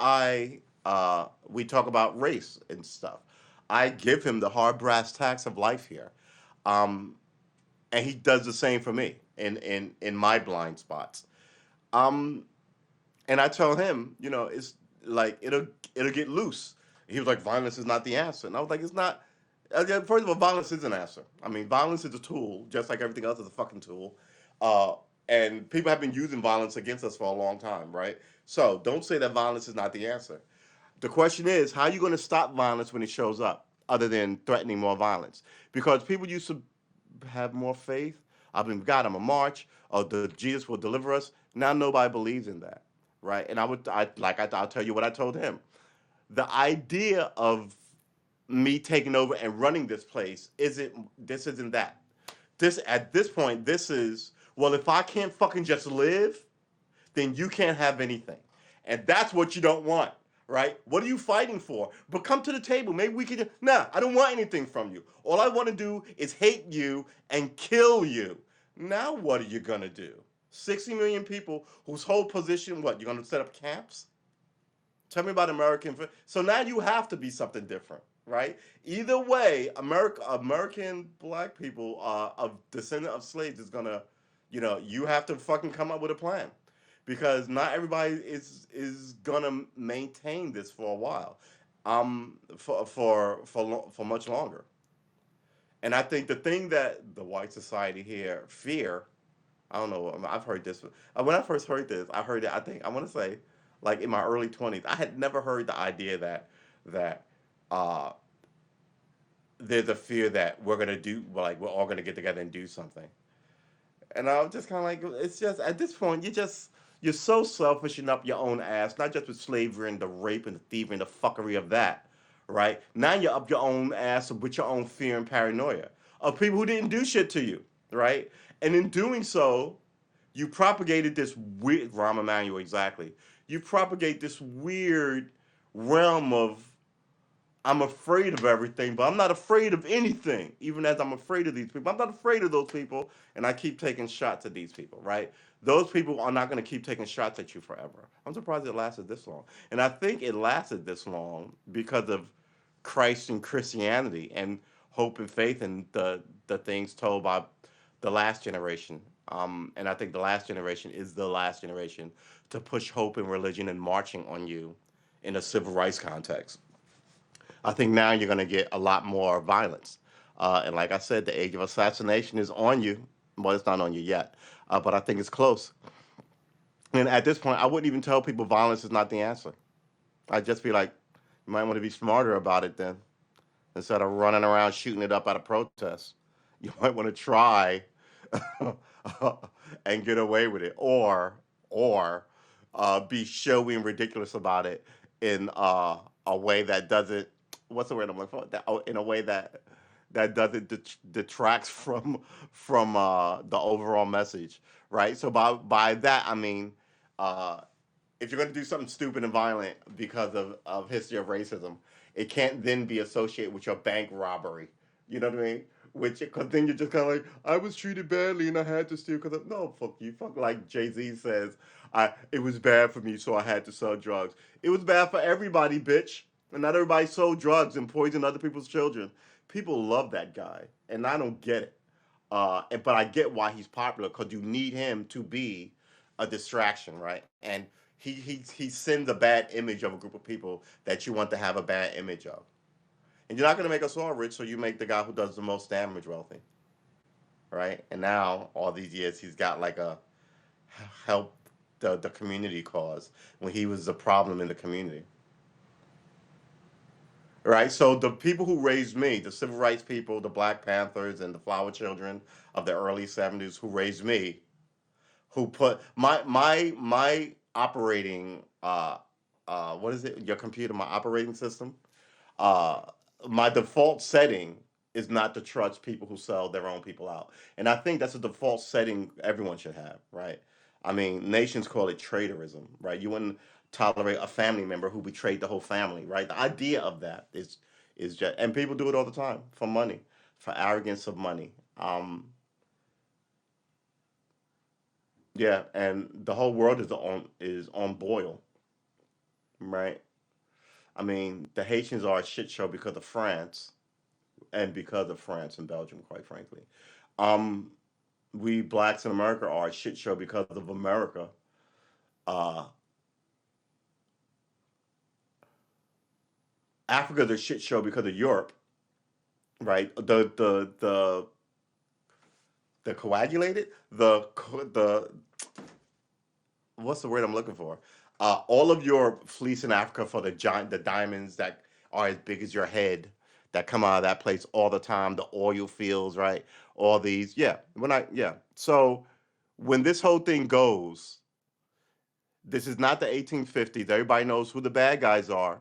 we talk about race and stuff, I give him the hard brass tacks of life here, um, and he does the same for me in my blind spots. Um, and I tell him, it's like it'll get loose. He was like, violence is not the answer, and I was like, it's not. Yeah, first of all, violence is an answer. I mean, violence is a tool, just like everything else is a fucking tool. Uh, and people have been using violence against us for a long time, right? So don't say that violence is not the answer. The question is, how are you going to stop violence when it shows up, other than threatening more violence? Because people used to have more faith. I believe God, I'm a march, or the Jesus will deliver us. Now nobody believes in that, right? And I'll tell you what I told him. The idea of me taking over and running this place isn't that. This at this point, this is, well, if I can't fucking just live, then you can't have anything. And that's what you don't want, right? What are you fighting for? But come to the table. Maybe we can. Nah, I don't want anything from you. All I want to do is hate you and kill you. Now, what are you going to do? 60 million people whose whole position, what? You're going to set up camps? Tell me about American. So now you have to be something different, right? Either way, American black people of descendant of slaves is gonna, you have to fucking come up with a plan, because not everybody is gonna maintain this for a while, for much longer. And I think the thing that the white society here fear, I don't know. I've heard this. When I first heard this, I heard it. I think I want to say, like in my early 20s, I had never heard the idea that uh, there's a fear that we're gonna do, like we're all gonna get together and do something. And I was just kind of like, it's just at this point, you're so selfish and up your own ass. Not just with slavery and the rape and the thievery and the fuckery of that, right? Now you're up your own ass with your own fear and paranoia of people who didn't do shit to you, right? And in doing so, you propagated this weird Rahm Emanuel, exactly. You propagate this weird realm of, I'm afraid of everything, but I'm not afraid of anything. Even as I'm afraid of these people, I'm not afraid of those people, and I keep taking shots at these people, right? Those people are not going to keep taking shots at you forever. I'm surprised it lasted this long, and I think it lasted this long because of Christ and Christianity and hope and faith and the things told by the last generation. And I think the last generation is the last generation to push hope and religion and marching on you in a civil rights context. I think now you're going to get a lot more violence. And like I said, the age of assassination is on you. Well, it's not on you yet, but I think it's close. And at this point, I wouldn't even tell people violence is not the answer. I'd just be like, you might want to be smarter about it then, instead of running around shooting it up at a protest. You might want to try and get away with it, or be showy and ridiculous about it in a way that doesn't. What's the word I'm looking for? In a way that doesn't detracts from the overall message, right? So by that I mean, uh, if you're going to do something stupid and violent because of history of racism, it can't then be associated with your bank robbery. You know what I mean? Which, because then you're just kind of like, I was treated badly and I had to steal. Because no, fuck you, fuck, like Jay Z says, it was bad for me, so I had to sell drugs. It was bad for everybody, bitch. And not everybody sold drugs and poisoned other people's children. People love that guy, and I don't get it. But I get why he's popular, because you need him to be a distraction, right? And he sends a bad image of a group of people that you want to have a bad image of. And you're not going to make us all rich, so you make the guy who does the most damage wealthy, right? And now all these years he's got like a help the community cause when he was the problem in the community, right? So the people who raised me, the civil rights people, the Black Panthers, and the Flower Children of the early '70s, who raised me, who put my operating what is it? Your computer, my operating system. Uh, my default setting is not to trust people who sell their own people out, and I think that's a default setting everyone should have, right? I mean, nations call it traitorism, right? You wouldn't tolerate a family member who betrayed the whole family, right? The idea of that is just, and people do it all the time for money, for arrogance of money. Yeah, and the whole world is on boil, right? I mean, the Haitians are a shit show because of France, and because of France and Belgium, quite frankly. Um, we blacks in America are a shit show because of America. Uh, Africa's a shit show because of Europe, right? The coagulated, the what's the word I'm looking for? All of your fleece in Africa for the diamonds that are as big as your head that come out of that place all the time. The oil fields, right? All these, yeah. Yeah. So when this whole thing goes, this is not the 1850s. Everybody knows who the bad guys are,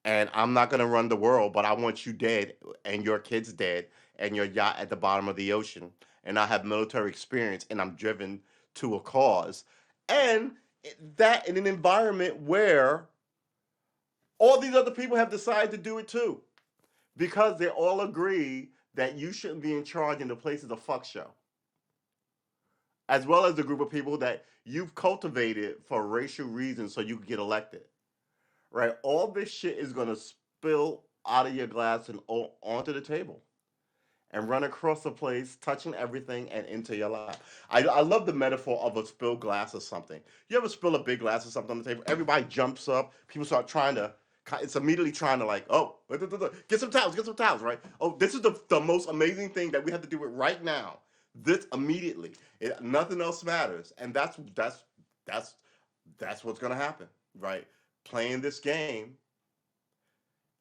and I'm not gonna run the world, but I want you dead and your kids dead and your yacht at the bottom of the ocean. And I have military experience, and I'm driven to a cause, and that in an environment where all these other people have decided to do it too, because they all agree that you shouldn't be in charge and the place is a fuck show, as well as the group of people that you've cultivated for racial reasons so you can get elected, right? All this shit is gonna spill out of your glass and onto the table and run across the place, touching everything and into your lap. I love the metaphor of a spilled glass or something. You ever spill a big glass or something on the table? Everybody jumps up. People start trying to. It's immediately trying to like, oh, get some towels, right? Oh, this is the most amazing thing that we have to do it right now. This immediately. Nothing else matters, and that's that's what's gonna happen, right? Playing this game,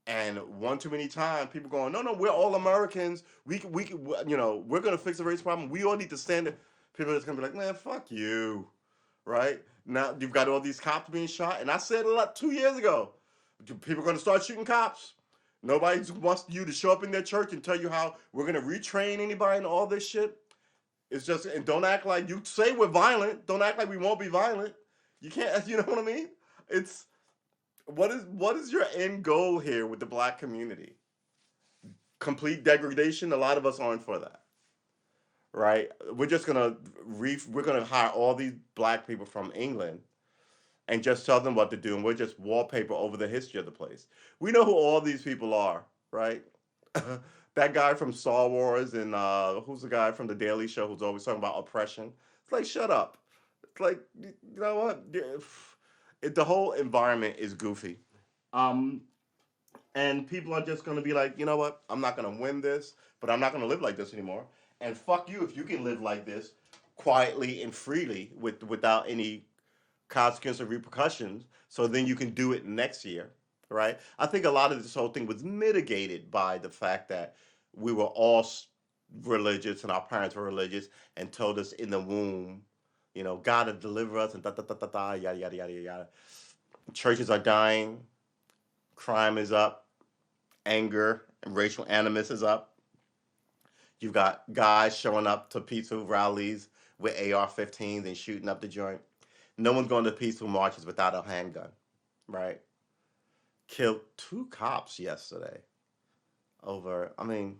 and one too many times people going, no, no, we're all Americans. We're gonna fix the race problem. We all need to stand it. People are just gonna be like, man, fuck you, right? Now you've got all these cops being shot, and I said a lot 2 years ago. People are gonna start shooting cops. Nobody wants you to show up in their church and tell you how we're gonna retrain anybody and all this shit. It's just, and don't act like you say we're violent. Don't act like we won't be violent. You can't. You know what I mean? It's what is your end goal here with the black community? Complete degradation. A lot of us aren't for that, right? We're gonna hire all these black people from England and just tell them what to do, and we'll just wallpaper over the history of the place. We know who all these people are, right? That guy from Star Wars, and who's the guy from the Daily Show who's always talking about oppression? It's like, shut up. It's like, you know what? The whole environment is goofy. Um, and people are just going to be like, you know what? I'm not going to win this, but I'm not going to live like this anymore. And fuck you if you can live like this quietly and freely without any consequence or repercussions. So then you can do it next year, right? I think a lot of this whole thing was mitigated by the fact that we were all religious and our parents were religious and told us in the womb, God to deliver us and da da da da da yada yada yada yada. Churches are dying, crime is up, anger and racial animus is up. You've got guys showing up to peaceful rallies with AR-15s and shooting up the joint. No one's going to peaceful marches without a handgun, right? Killed two cops yesterday over, I mean,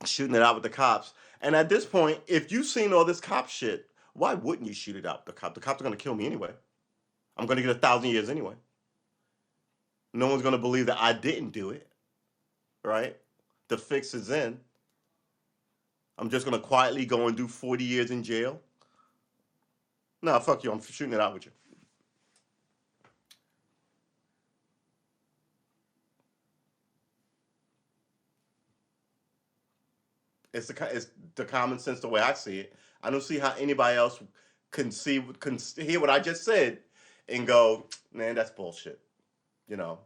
shooting it out with the cops. And at this point, if you've seen all this cop shit, why wouldn't you shoot it out with the cops? The cops are going to kill me anyway. I'm going to get 1,000 years anyway. No one's going to believe that I didn't do it, right? The fix is in. I'm just going to quietly go and do 40 years in jail. Nah, fuck you. I'm shooting it out with you. It's the common sense the way I see it. I don't see how anybody else can hear what I just said and go, man, that's bullshit. You know,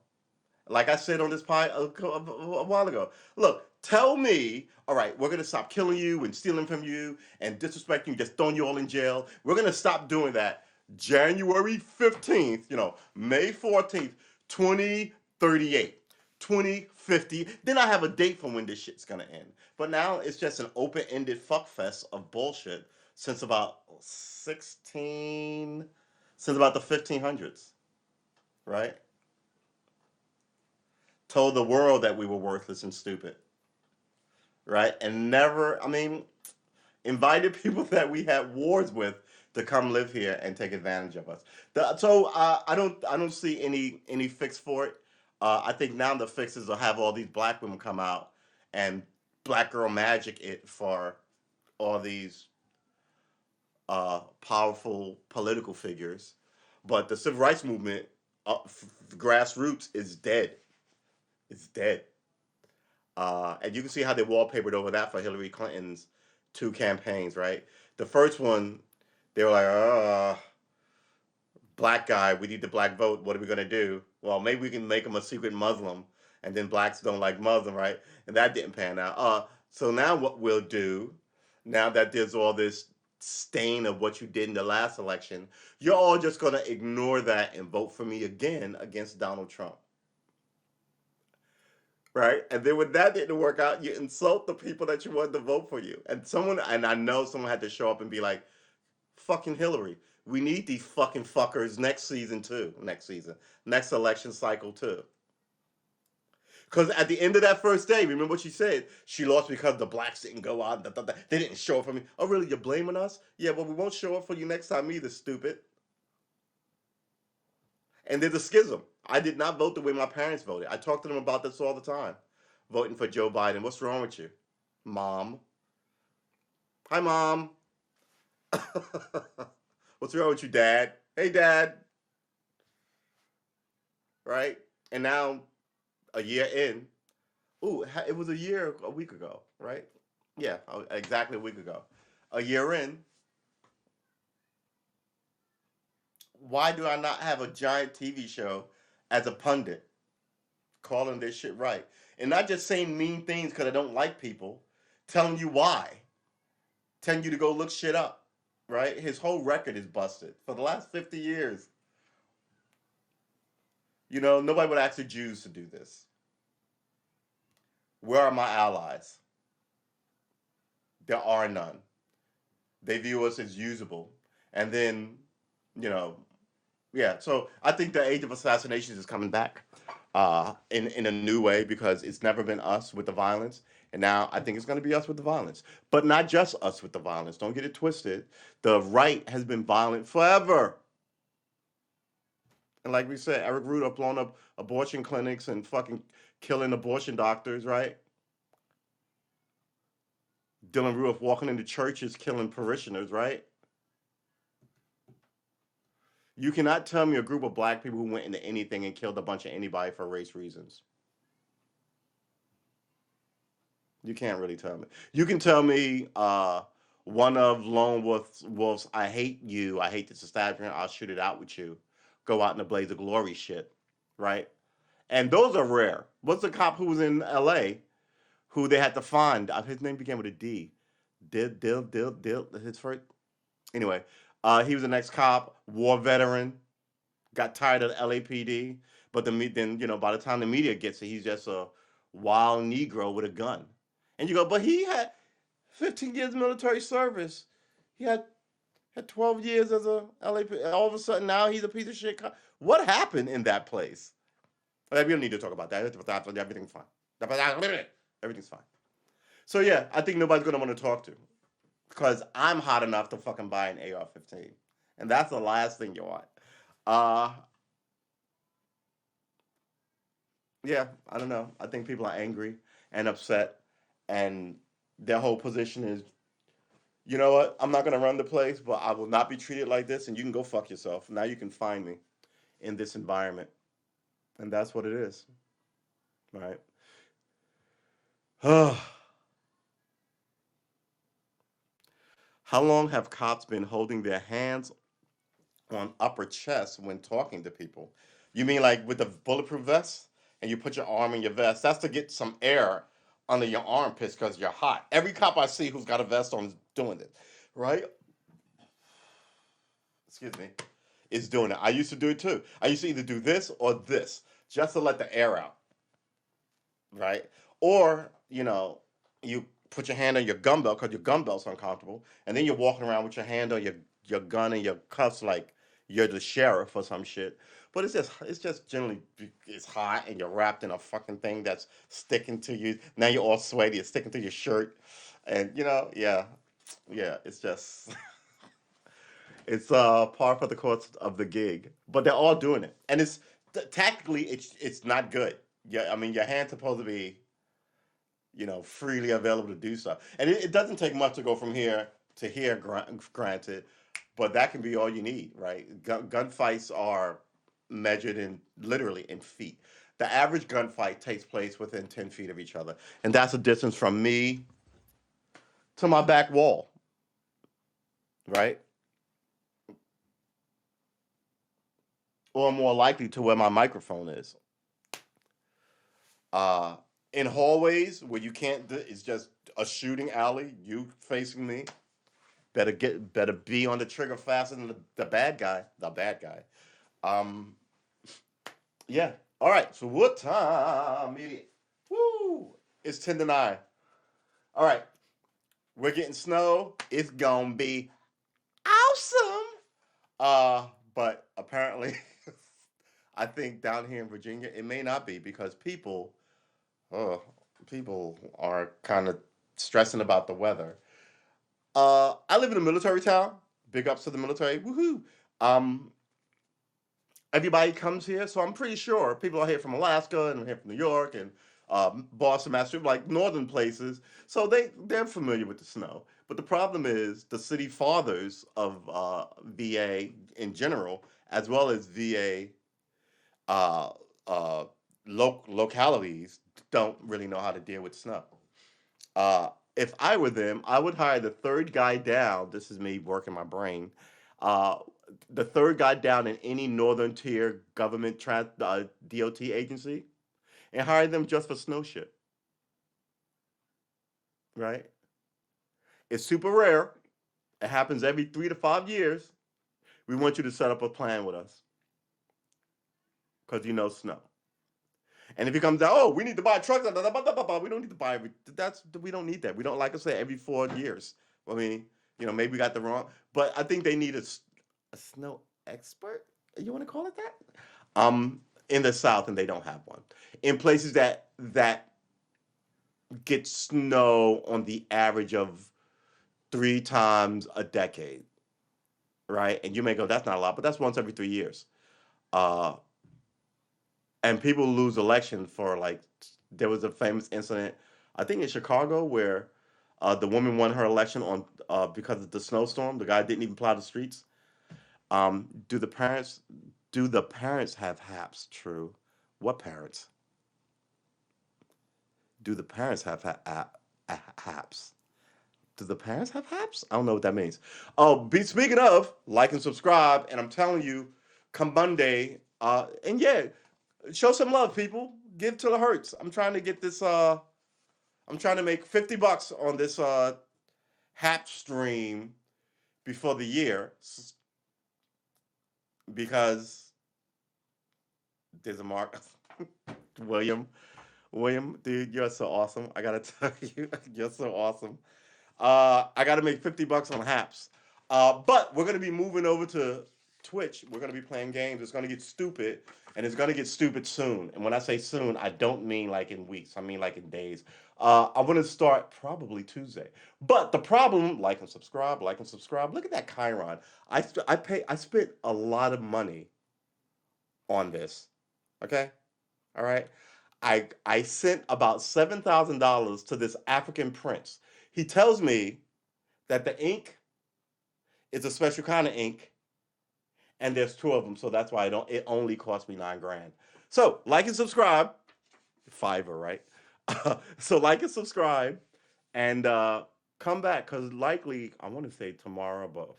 like I said on this pod a while ago. Look, tell me, all right, we're gonna stop killing you and stealing from you and disrespecting you, just throwing you all in jail. We're gonna stop doing that. January 15th, May 14th, 2038, 2050. Then I have a date for when this shit's gonna end. But now it's just an open-ended fuckfest of bullshit since about 16, since about the 1500s, right? Told the world that we were worthless and stupid, right? And never, I mean, invited people that we had wars with to come live here and take advantage of us. I don't see any fix for it. I think now the fix is to have all these black women come out and black girl magic it for all these powerful political figures. But the civil rights movement, grassroots, is dead. It's dead. And you can see how they wallpapered over that for Hillary Clinton's two campaigns, right? The first one, they were like, black guy, we need the black vote. What are we going to do? Well, maybe we can make him a secret Muslim. And then blacks don't like Muslim, right? And that didn't pan out. So now what we'll do, now that there's all this stain of what you did in the last election, you're all just going to ignore that and vote for me again against Donald Trump. Right? And then when that didn't work out, you insult the people that you wanted to vote for you. And I know someone had to show up and be like, fucking Hillary, we need these fucking fuckers next season too. Next election cycle too. Because at the end of that first day, remember what she said? She lost because the blacks didn't go out. They didn't show up for me. Oh, really? You're blaming us? Yeah, well, we won't show up for you next time either, stupid. And there's a schism. I did not vote the way my parents voted. I talk to them about this all the time. Voting for Joe Biden. What's wrong with you? Mom. Hi, Mom. What's wrong with you, Dad? Hey, Dad. Right? And now, a year in, it was a week ago, right? Yeah, exactly a week ago. A year in, why do I not have a giant TV show as a pundit calling this shit right? And not just saying mean things because I don't like people, telling you why, telling you to go look shit up, right? His whole record is busted for the last 50 years. Nobody would ask the Jews to do this. Where are my allies? There are none. They view us as usable. And then, you know, yeah. So I think the age of assassinations is coming back in a new way because it's never been us with the violence. And now I think it's going to be us with the violence. But not just us with the violence. Don't get it twisted. The right has been violent forever. And like we said, Eric Rudolph blowing up abortion clinics and fucking killing abortion doctors, right? Dylan Rudolph walking into churches killing parishioners, right? You cannot tell me a group of black people who went into anything and killed a bunch of anybody for race reasons. You can't really tell me. You can tell me one of Lone Wolf's I hate you, I hate this establishment, I'll shoot it out with you. Go out in a blaze of glory shit, right? And those are rare. What's the cop who was in L.A. who they had to find? His name began with a D. Dill. His first. Anyway, he was an ex-cop, war veteran, got tired of the LAPD, but then by the time the media gets it, he's just a wild Negro with a gun. And you go, but he had 15 years military service. He had 12 years as a LAPD. All of a sudden now he's a piece of shit cop. What happened in that place? We don't need to talk about that. Everything's fine. Everything's fine. So yeah, I think nobody's gonna want to talk to, because I'm hot enough to fucking buy an AR-15, and that's the last thing you want. Yeah, I don't know. I think people are angry and upset, and their whole position is, you know what? I'm not gonna run the place, but I will not be treated like this, and you can go fuck yourself. Now you can find me in this environment, and that's what it is, right? How long have cops been holding their hands on upper chest when talking to people? You mean like with the bulletproof vest and you put your arm in your vest? That's to get some air under your armpits because you're hot. Every cop I see who's got a vest on is doing this, right? Excuse me. is doing it. I used to do it too. I used to either do this or this just to let the air out, right? Or, you put your hand on your gun belt because your gun belt's uncomfortable, and then you're walking around with your hand on your gun and your cuffs like you're the sheriff or some shit. But it's just generally it's hot and you're wrapped in a fucking thing that's sticking to you. Now you're all sweaty, it's sticking to your shirt, and yeah, yeah, it's just it's par for the course of the gig. But they're all doing it, and tactically it's not good. Yeah, I mean your hand's supposed to be freely available to do stuff. And it doesn't take much to go from here to here, granted, but that can be all you need, right? Gunfights are measured in literally in feet. The average gunfight takes place within 10 feet of each other, and that's a distance from me to my back wall, right? Or more likely to where my microphone is. Uh, in hallways where you can't, it's just a shooting alley, you facing me. Better be on the trigger faster than the bad guy. The bad guy. Um, yeah. All right. So what time it is? Woo! It's 10 to 9. All right. We're getting snow. It's gonna be awesome. But apparently, I think down here in Virginia, it may not be because oh, people are kind of stressing about the weather. I live in a military town. Big ups to the military. Woohoo! Um, Everybody comes here, so I'm pretty sure people are here from Alaska and here from New York and Boston, Massachusetts, like northern places. So they're familiar with the snow. But the problem is the city fathers of VA in general, as well as VA uh, uh, localities, don't really know how to deal with snow. If I were them, I would hire the third guy down. This is me working my brain. Uh, the third guy down in any northern tier government DOT agency and hire them just for snow shit, right? It's super rare. It happens every 3 to 5 years. We want you to set up a plan with us because you know snow. And if it comes out, oh, we need to buy trucks, we don't need to buy we don't need that. We don't like I said every 4 years. I mean, maybe we got the wrong, but I think they need a snow expert. You want to call it that? In the South, and they don't have one. In places that get snow on the average of 3 times a decade, right? And you may go, that's not a lot, but that's once every 3 years. Uh, and people lose elections for like there was a famous incident I think in Chicago where the woman won her election on because of the snowstorm. The guy didn't even plow the streets. Um, do the parents do the parents have haps? True. What parents? Do the parents have haps? Do the parents have haps? I don't know what that means. Oh, speaking of, like and subscribe, and I'm telling you, come Monday, and yeah, show some love, people. Give till it hurts. I'm trying to get this. I'm trying to make $50 on this Hap stream before the year because there's a mark. William, William, dude, you're so awesome. I gotta tell you, you're so awesome. I gotta make $50 on Haps. But we're gonna be moving over to Twitch. We're gonna be playing games. It's gonna get stupid, and it's gonna get stupid soon. And when I say soon, I don't mean like in weeks. I mean like in days. I'm gonna start probably Tuesday. But the problem, like and subscribe, like and subscribe. Look at that Chiron. I spent a lot of money on this. Okay, all right. I sent about $7,000 to this African prince. He tells me that the ink is a special kind of ink, and there's two of them, so that's why it only cost me 9 grand. So like and subscribe, Fiverr, right? So like and subscribe, and come back because likely I want to say tomorrow, but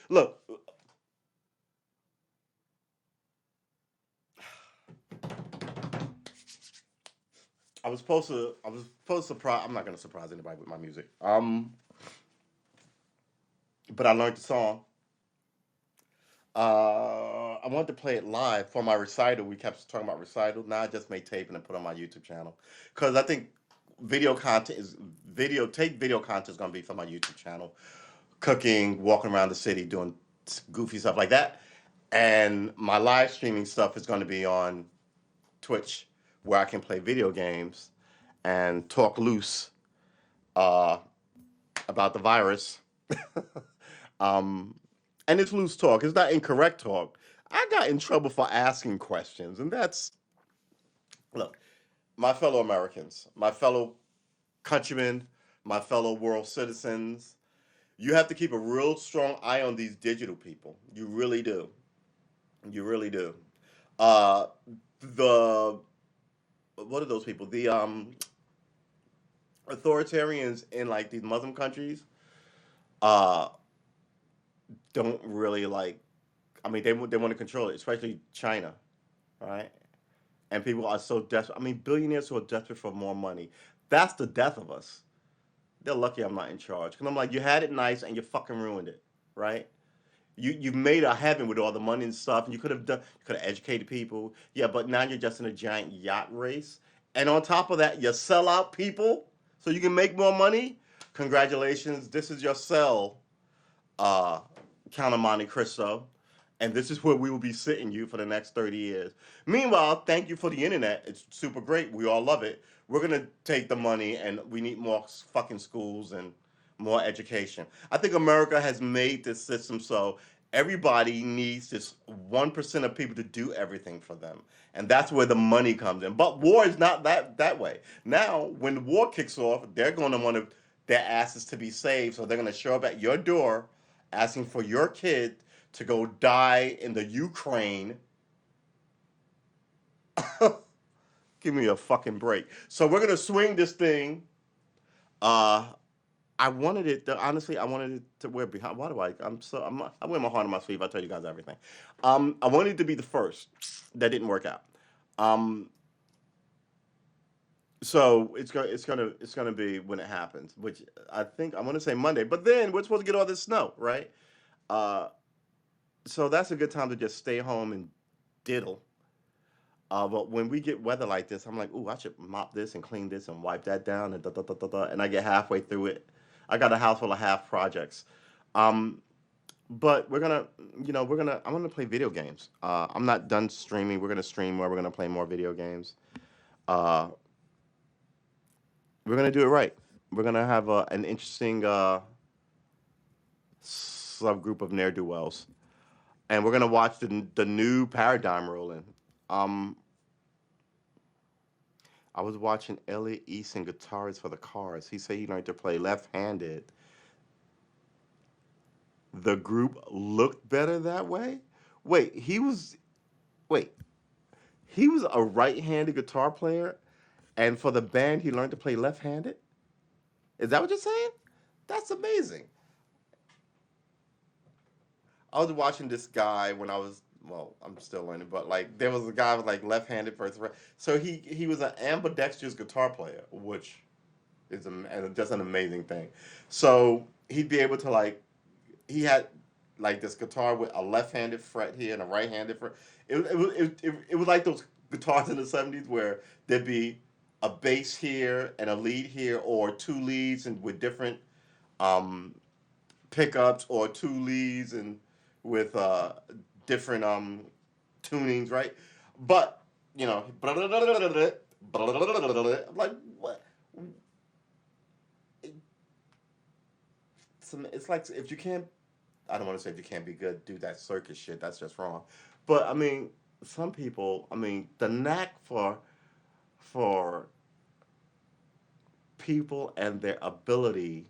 look, I was supposed to surprise. I'm not gonna surprise anybody with my music. But I learned the song. I wanted to play it live for my recital. We kept talking about recital. Now I just made tape and put on my YouTube channel because I think video content is video content is gonna be for my YouTube channel. Cooking, walking around the city, doing goofy stuff like that, and my live streaming stuff is gonna be on Twitch, where I can play video games and talk loose uh, about the virus. um, and it's loose talk. It's not incorrect talk. I got in trouble for asking questions, and that's look, my fellow Americans, my fellow countrymen, my fellow world citizens. You have to keep a real strong eye on these digital people. You really do. You really do. Uh, the what are those people? The authoritarians in like these Muslim countries uh don't really like. I mean, they want to control it, especially China, right? And people are so desperate. I mean, billionaires who are desperate for more money. That's the death of us. They're lucky I'm not in charge. Because I'm like, you had it nice and you fucking ruined it, right? You made a heaven with all the money and stuff, and you could have educated people. Yeah, but now you're just in a giant yacht race, and on top of that, you sell out people so you can make more money. Congratulations, this is your cell, uh, Count of Monte Cristo, and this is where we will be sitting you for the next 30 years. Meanwhile, thank you for the internet. It's super great. We all love it. We're going to take the money and we need more fucking schools and more education. I think America has made this system so everybody needs this 1% of people to do everything for them. And that's where the money comes in. But war is not that way. Now, when the war kicks off, they're going to want their asses to be saved. So they're going to show up at your door asking for your kid to go die in the Ukraine. Give me a fucking break. So we're gonna swing this thing. Uh, I wanted it to, honestly. I wanted it to wear behind. Why do I? I wear my heart on my sleeve. I tell you guys everything. I wanted it to be the first. That didn't work out. Um, so it's gonna be when it happens, which I think I want to say Monday. But then we're supposed to get all this snow, right? Uh, so that's a good time to just stay home and diddle. But when we get weather like this, I'm like, ooh, I should mop this and clean this and wipe that down and da da da da da. And I get halfway through it. I got a house full of half projects. Um, but I'm gonna play video games. I'm not done streaming. We're gonna stream more. We're gonna play more video games. Uh, we're gonna do it right. We're gonna have an interesting subgroup of ne'er do wells, and we're gonna watch the new paradigm rolling. Um, I was watching Elliot Easton guitarist for the Cars. He said he learned to play left-handed. The group looked better that way. Wait, wait, he was a right-handed guitar player, and for the band he learned to play left-handed. Is that what you're saying? That's amazing. I was watching this guy when I was I'm still learning, but like there was a guy with like left-handed versus right. So he was an ambidextrous guitar player, which is just an amazing thing. So he'd be able to like he had like this guitar with a left-handed fret here and a right-handed fret. It was like those guitars in the '70s where there'd be a bass here and a lead here, or two leads and with different um, pickups, or two leads and with different tunings, right? But you know, like what? It's like if you can't I don't want to say if you can't be good, do that circus shit. That's just wrong. But I mean, some people. I mean, the knack for people and their ability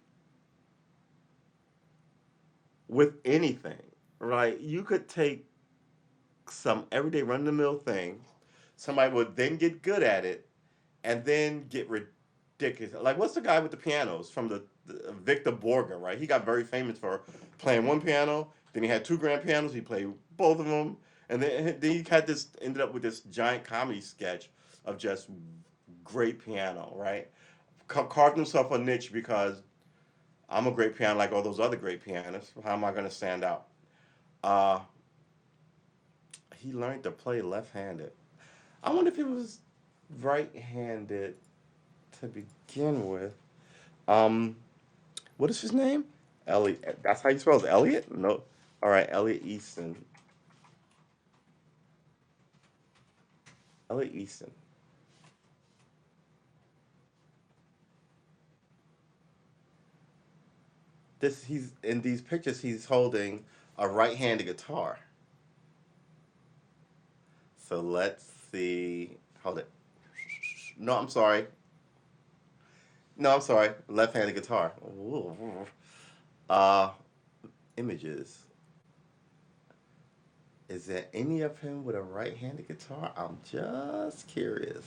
with anything, right? You could take some everyday run of the mill thing. Somebody would then get good at it, and then get ridiculous. Like what's the guy with the pianos from the Victor Borga, right? He got very famous for playing one piano. Then he had two grand pianos. He played both of them, and then he had this ended up with this giant comedy sketch of just great piano, right? Carved himself a niche because I'm a great piano like all those other great pianists. How am I going to stand out? Uh, He learned to play left-handed. I wonder if he was right-handed to begin with. Um, what is his name? Elliot. That's how you spell it. Elliot? No. All right, Elliot Easton. Elliot Easton. This he's in these pictures. He's holding a right-handed guitar. So let's see. Hold it. No, I'm sorry. No, I'm sorry. Left-handed guitar. Ooh. Uh, images. Is there any of him with a right-handed guitar? I'm just curious.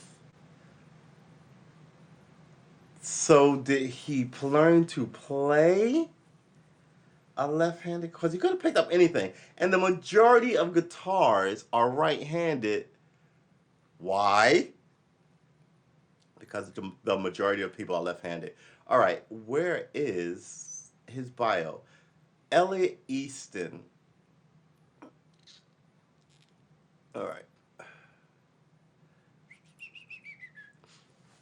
So did he learn to play a left-handed? Because he could have picked up anything. And the majority of guitars are right-handed. Why? Because the majority of people are left-handed. All right, where is his bio? Elliot Easton. All right.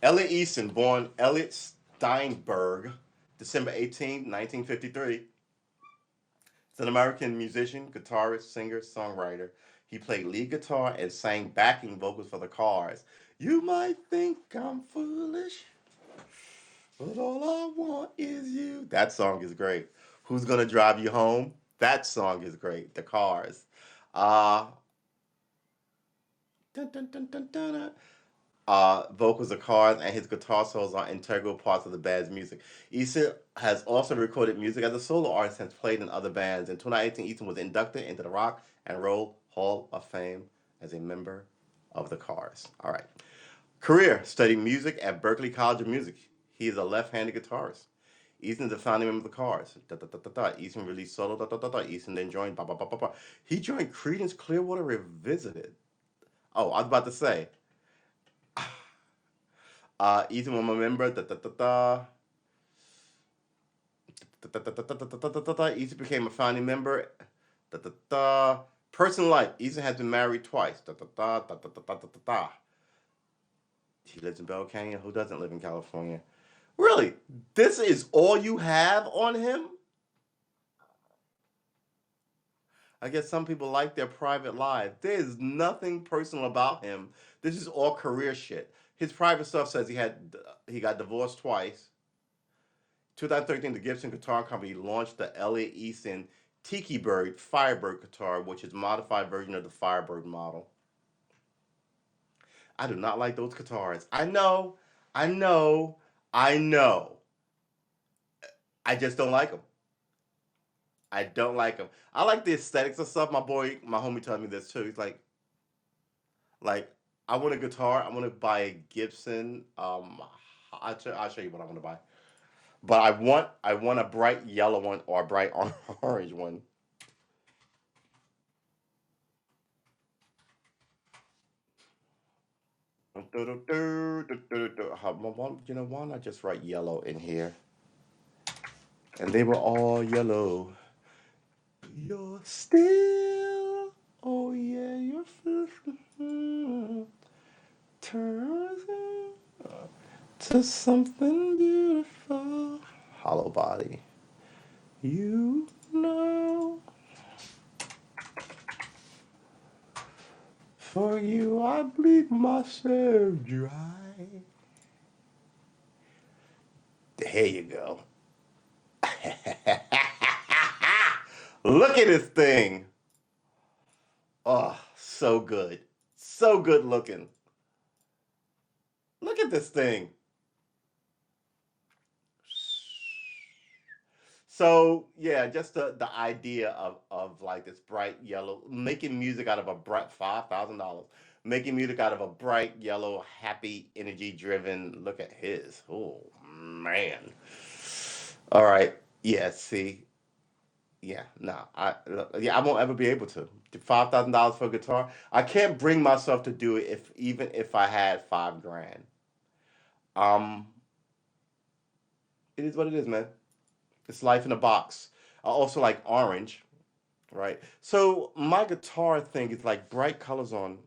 Elliot Easton, born Elliot Steinberg, December 18th, 1953. He's an American musician, guitarist, singer, songwriter. He played lead guitar and sang backing vocals for the Cars. You might think I'm foolish, but all I want is you. That song is great. Who's Gonna Drive You Home? That song is great. The Cars. Uh, dun, dun, dun, dun, dun, dun. Vocals of Cars and his guitar solos are integral parts of the band's music. Easton has also recorded music as a solo artist and has played in other bands. In 2018, Easton was inducted into the Rock and Roll Hall of Fame as a member of the Cars. All right. Career: studied music at Berklee College of Music. He is a left-handed guitarist. Easton is a founding member of the Cars. Da, da, da, da, da. Easton released solo. Da, da, da, da. Easton then joined. Ba, ba, ba, ba, ba. He joined Creedence Clearwater Revisited. Oh, I was about to say. Ethan was a member. Da, da, da, da. Da, da, da, da, da, da, da, da, da. Ethan became a founding member. Da, da, da. Personal life. Ethan has been married twice. Da, da, da, da, da, da, da, da, da. He lives in Bell Canyon. Who doesn't live in California? Really? This is all you have on him? I guess some people like their private lives. There's nothing personal about him. This is all career shit. His private stuff says he got divorced twice. 2013, the Gibson Guitar Company launched the Elliot Easton Tiki Bird Firebird guitar, which is a modified version of the Firebird model. I do not like those guitars. I know, I know. I just don't like them. I don't like them. I like the aesthetics of stuff. My homie told me this too. He's like, I want a guitar. I want to buy a Gibson. I'll show you what I want to buy. But I want a bright yellow one or a bright orange one. You know, why not just write yellow in here? And they were all yellow. You're still, oh yeah, you're turns to something beautiful. Hollow body. You know, for you I bleed myself dry. There you go. Look at this thing. Oh, so good. So good looking. Look at this thing. So yeah, just the idea of like this bright yellow, making music out of a bright $5,000, making music out of a bright yellow, happy, energy driven. Look at his. Oh man. All right. Yeah. See. Yeah. No. I won't ever be able to. $5,000 for a guitar. I can't bring myself to do it if even if I had 5 grand. Um. It is what it is, man. It's life in a box. I also like orange. right? So my guitar thing is like bright colors on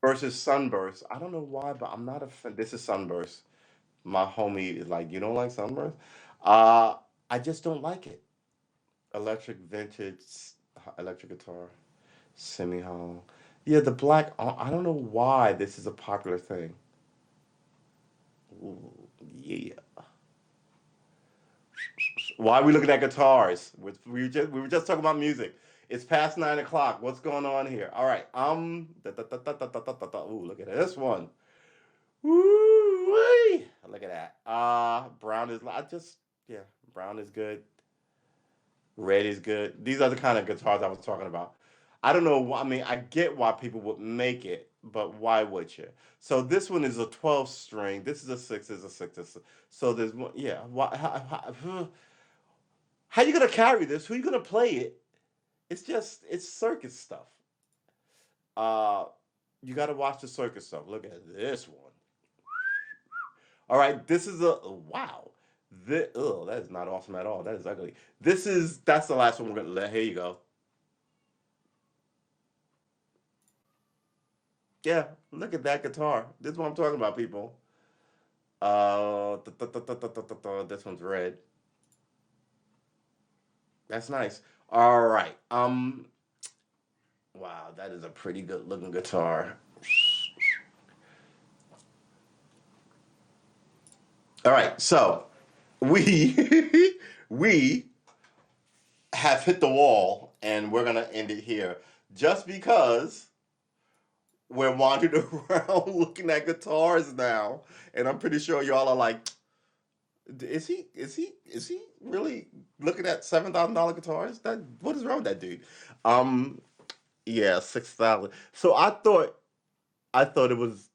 versus sunburst. I don't know why, but I'm not a fan. This is sunburst. My homie is like, you don't like sunburst? Uh, I just don't like it. Electric vintage electric guitar, semi hollow. Yeah, the black. I don't know why this is a popular thing. Ooh, yeah. Why are we looking at guitars? We were just talking about music. It's past 9 o'clock. What's going on here? All right. Ooh, look at this one. Woo! Look at that. Brown is. Yeah. Brown is good. Red is good. These are the kind of guitars I was talking about. I don't know. I mean, I get why people would make it, but why would you? So this one is a 12 string. This is a six. Is a six. So there's one. Yeah. Why? How you gonna carry this? Who you gonna play it? It's circus stuff. Uh, you got to watch the circus stuff. Look at this one. All right, this is a wow. That is not awesome at all. That is ugly. That's the last one we're gonna let. Here you go. Yeah, look at that guitar. This is what I'm talking about, people. This one's red. That's nice. All right. Wow, that is a pretty good looking guitar. All right, so we we have hit the wall, and we're gonna end it here, just because we're wandering around looking at guitars now, and I'm pretty sure y'all are like, is he really looking at $7,000 guitars? That what is wrong with that dude? Um, yeah, 6,000. So I thought it was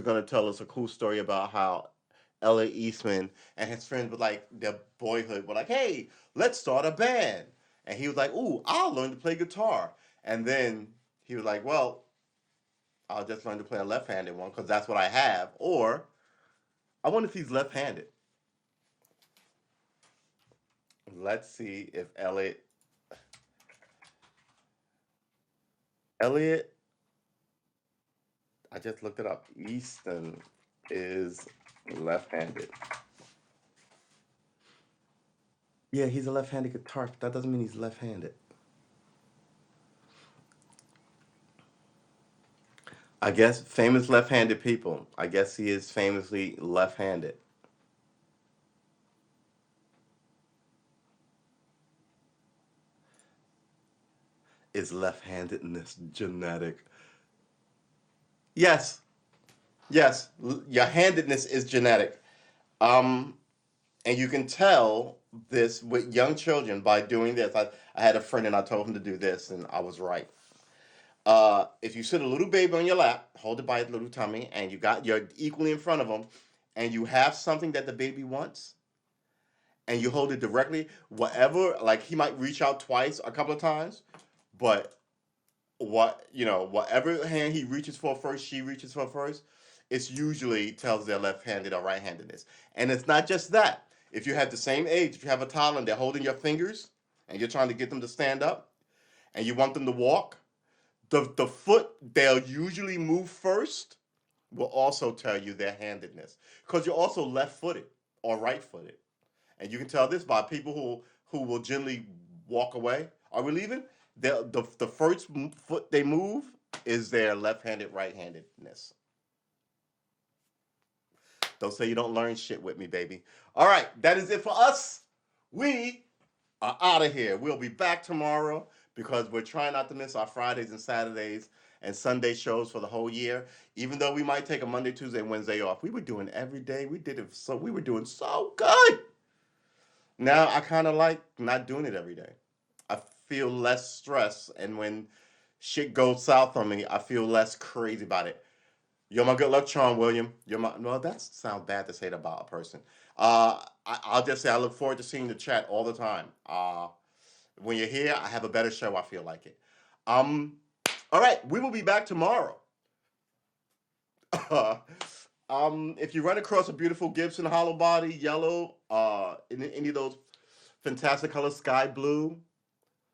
gonna tell us a cool story about how Elliot Eastman and his friends were like their boyhood were like, hey, let's start a band. And he was like, ooh, I'll learn to play guitar. And then he was like, well, I'll just learn to play a left-handed one because that's what I have. Or I wonder if he's left-handed. Let's see if Elliot, I just looked it up. Easton is left-handed. Yeah, he's a left-handed guitarist. That doesn't mean he's left-handed. I guess famous left-handed people. I guess he is famously left-handed. Is left-handedness genetic? Yes, yes. Your handedness is genetic. Um, and you can tell this with young children by doing this. I had a friend and I told him to do this, and I was right. If you sit a little baby on your lap, hold it by its little tummy, and you're equally in front of them, and you have something that the baby wants, and you hold it directly, whatever, like he might reach out twice, a couple of times, but whatever hand he reaches for first, she reaches for first, it's usually tells they're left-handed or right-handedness. And it's not just that. If you have the same age, if you have a toddler and they're holding your fingers and you're trying to get them to stand up and you want them to walk, the foot they'll usually move first will also tell you their handedness because you're also left-footed or right-footed. And you can tell this by people who will generally walk away. Are we leaving? The first foot they move is their left-handed, right-handedness. Don't say you don't learn shit with me, baby. All right, that is it for us. We are out of here. We'll be back tomorrow because we're trying not to miss our Fridays and Saturdays and Sunday shows for the whole year. Even though we might take a Monday, Tuesday, Wednesday off, we were doing every day. We were doing so good. Now I kind of like not doing it every day. I feel less stress, and when shit goes south on me, I feel less crazy about it. You're my good luck charm, William. You're my well. That sounds bad to say that about a person. I'll just say I look forward to seeing the chat all the time. When you're here, I have a better show. I feel like it. Um, all right, we will be back tomorrow. If you run across a beautiful Gibson hollow body, yellow, in any of those Fantastic color sky blue.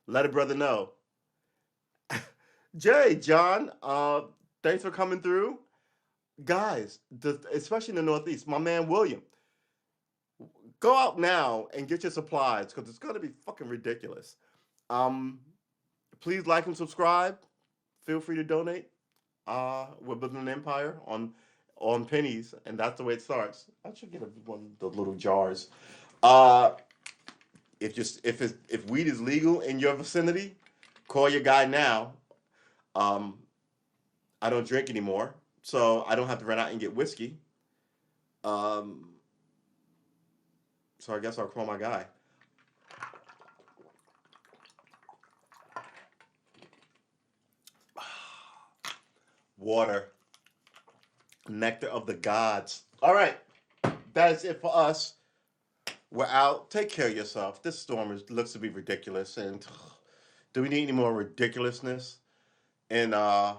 Let a brother know. Jay, John, thanks for coming through. Guys, especially in the Northeast, my man William, go out now and get your supplies because it's going to be fucking ridiculous. Um, Please like and subscribe. Feel free to donate. We're building an empire on pennies, and that's the way it starts. I should get one of those little jars. Uh, if weed is legal in your vicinity, call your guy now. Um, I don't drink anymore, so I don't have to run out and get whiskey. Um, so I guess I'll call my guy. Water, nectar of the gods. All right, that is it for us. We're out. Take care of yourself. This storm looks to be ridiculous, and do we need any more ridiculousness? And I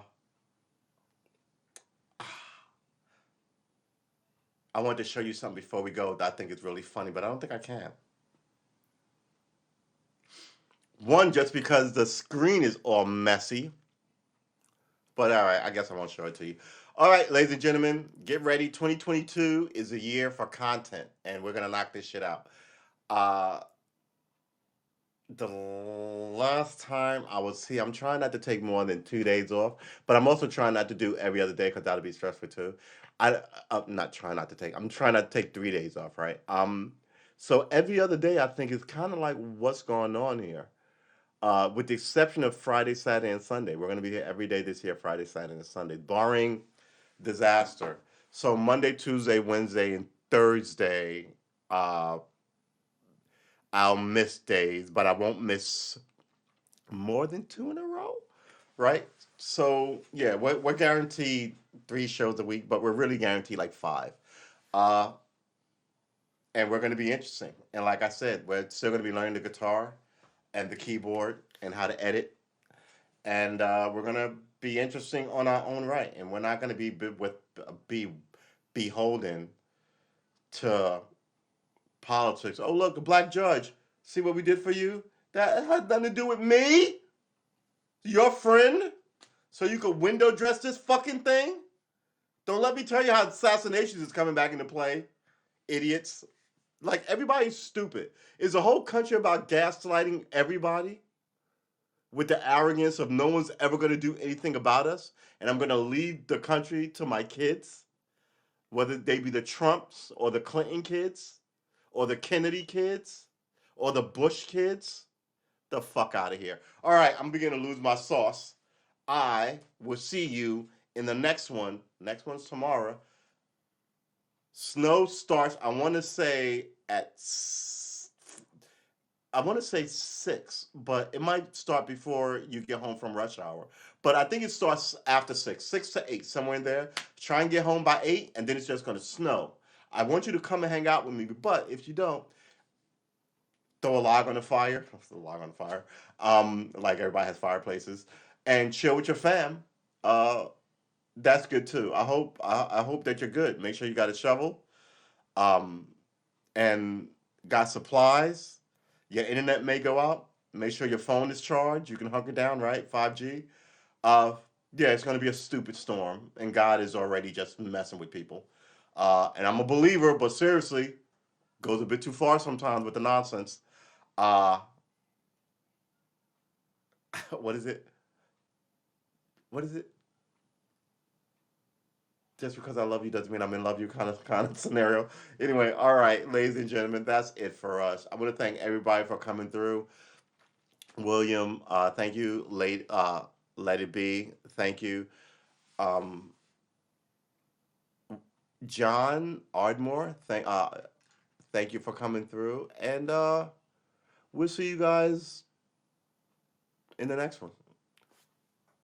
wanted to show you something before we go that I think is really funny, but I don't think I can. One, just because the screen is all messy. But all right, I guess I won't show it to you. All right, ladies and gentlemen, get ready. 2022 is a year for content, and we're gonna knock this shit out. Uh, the last time I was here, I'm trying not to take more than 2 days off, but I'm also trying not to do every other day because that'll be stressful too. I'm not trying not to take. I'm trying not to take 3 days off, right? So every other day, I think is kind of like what's going on here. With the exception of Friday, Saturday, and Sunday. We're going to be here every day this year, Friday, Saturday, and Sunday, barring disaster. So Monday, Tuesday, Wednesday, and Thursday, uh, I'll miss days, but I won't miss more than two in a row, right? So yeah, we're guaranteed 3 shows a week, but we're really guaranteed like 5. Uh, and we're going to be interesting. And like I said, we're still going to be learning the guitar and the keyboard and how to edit, and we're gonna be interesting on our own right, and we're not gonna be beholden to politics. Oh look, a black judge. See what we did for you? That had nothing to do with me, your friend. So you could window dress this fucking thing. Don't let me tell you how assassinations is coming back into play, idiots. Like everybody's stupid. Is the whole country about gaslighting everybody? With the arrogance of no one's ever going to do anything about us, and I'm going to leave the country to my kids, whether they be the Trumps or the Clinton kids or the Kennedy kids or the Bush kids. The fuck out of here. All right, I'm beginning to lose my sauce. I will see you in the next one. Next one's tomorrow. Snow starts, I want to say 6, but it might start before you get home from rush hour. But I think it starts after 6, 6 to 8, somewhere in there. Try and get home by 8, and then it's just going to snow. I want you to come and hang out with me, but if you don't, throw a log on the fire. Throw a log on the fire. Like everybody has fireplaces, and chill with your fam. Uh, that's good too. I hope that you're good. Make sure you got a shovel. Um, and got supplies. Your internet may go out. Make sure your phone is charged. You can hunker down, right? 5G. Uh, yeah, it's going to be a stupid storm, and God is already just messing with people. And I'm a believer, but seriously, goes a bit too far sometimes with the nonsense. Uh, what is it? What is it? Just because I love you doesn't mean I'm in love you kind of scenario. Anyway, all right, ladies and gentlemen, that's it for us. I want to thank everybody for coming through. William, thank you. Let it be. Thank you. Um, John Ardmore, thank you for coming through, and we'll see you guys in the next one.